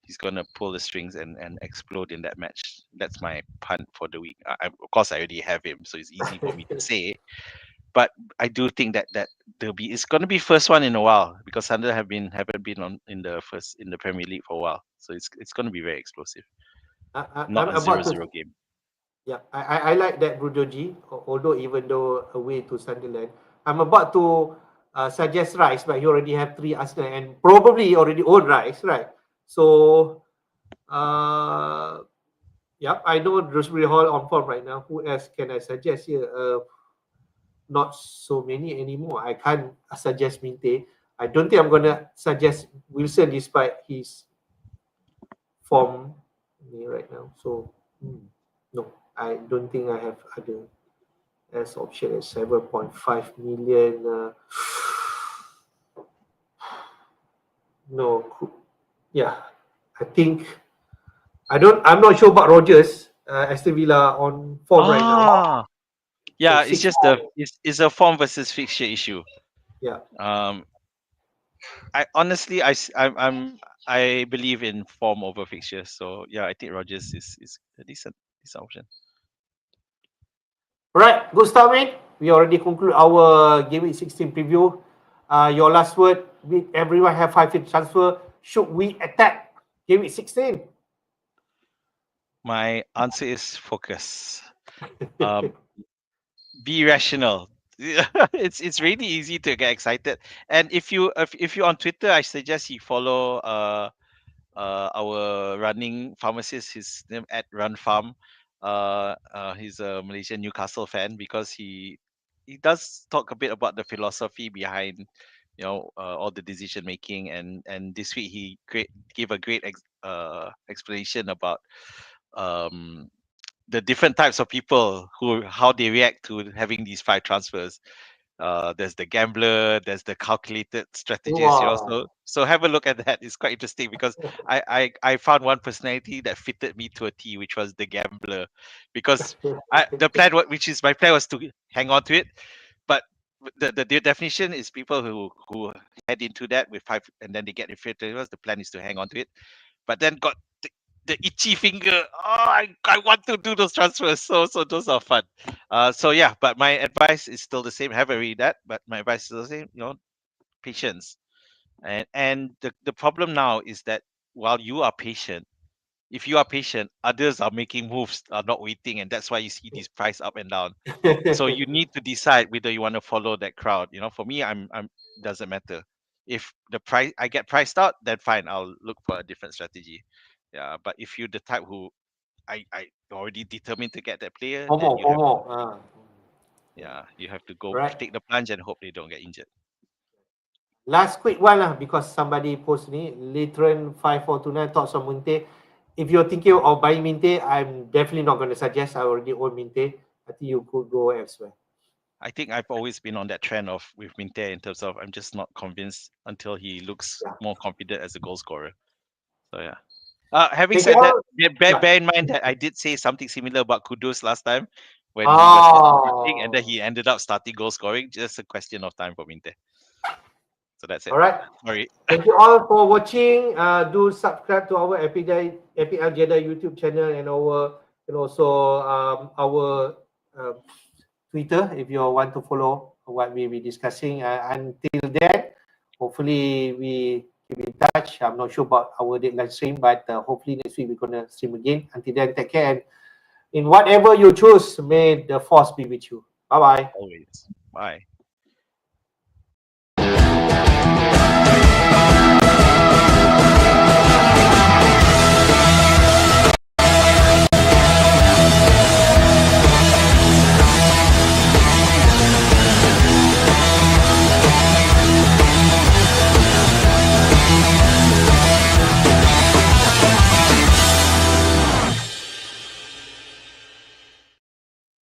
He's gonna pull the strings and explode in that match. That's my punt for the week. Of course, I already have him, so it's easy for me to say. But I do think that derby is going to be first one in a while because Sunderland haven't been in the Premier League for a while, so it's going to be very explosive. Not I'm a about 0-0 to. game. Yeah, I like that Bruno G, although even though away to Sunderland, I'm about to suggest Rice, but he already have 3 Arsenal and probably already own Rice, right? So, yeah, I know Rosemary Hall on form right now. Who else can I suggest here? Not so many anymore. I can't suggest Minte. I don't think I'm gonna suggest Wilson despite his form right now. So no, I don't think I have other as option at 7.5 million. No, yeah, I think I'm not sure about Rogers. Aston Villa on form right now. Yeah, So it's 6 just it's a form versus fixture issue. Yeah. I honestly I believe in form over fixture. So yeah, I think Rogers is a decent option. All right, good start, mate. We already conclude our Game Week 16 preview. Your last word, with everyone have 5 transfer. Should we attack Game Week 16? My answer is focus. Be rational. It's really easy to get excited. And if you on Twitter, I suggest you follow our running pharmacist. His name at Run Farm. He's a Malaysian Newcastle fan because he does talk a bit about the philosophy behind all the decision making, and this week he gave a great explanation about um the different types of people how they react to having these 5 transfers. There's the gambler, there's the calculated strategist. Wow. So have a look at that. It's quite interesting because I found one personality that fitted me to a T, which was the gambler, because which is my plan was to hang on to it, but the definition is people who head into that with 5 and then they get inflated. The plan is to hang on to it, but then got the itchy finger. Oh, I want to do those transfers. So those are fun. So yeah, but my advice is still the same. I haven't read that, but my advice is still the same. Patience. And the problem now is that while you are patient, if you are patient, others are making moves, are not waiting, and that's why you see these price up and down. So you need to decide whether you want to follow that crowd. For me, I'm doesn't matter. If the price I get priced out, then fine, I'll look for a different strategy. Yeah, but if you're the type who I already determined to get that player, then you have FOMO. you have to go Right. take the plunge and hope they don't get injured. Last quick one because somebody post ni Litron 5429 thoughts on Minte. If you're thinking of buying Minte, I'm definitely not going to suggest. I already own Minte. I think you could go elsewhere. I think I've always been on that trend of with Minte in terms of I'm just not convinced until he looks more confident as a goal scorer. So yeah. Having Thank you said that, all. bear in mind that I did say something similar about Kudus last time when he was starting, and then he ended up starting goal scoring. Just a question of time for Minte. So that's it. All right. Sorry. Thank you all for watching. Do subscribe to our FPL Jedi YouTube channel and also our Twitter if you want to follow what we be discussing. Until then, hopefully we keep in touch. I'm not sure about our deadline stream, but hopefully next week we're gonna stream again. Until then, take care, and in whatever you choose, may the force be with you. Bye bye. Always. Bye.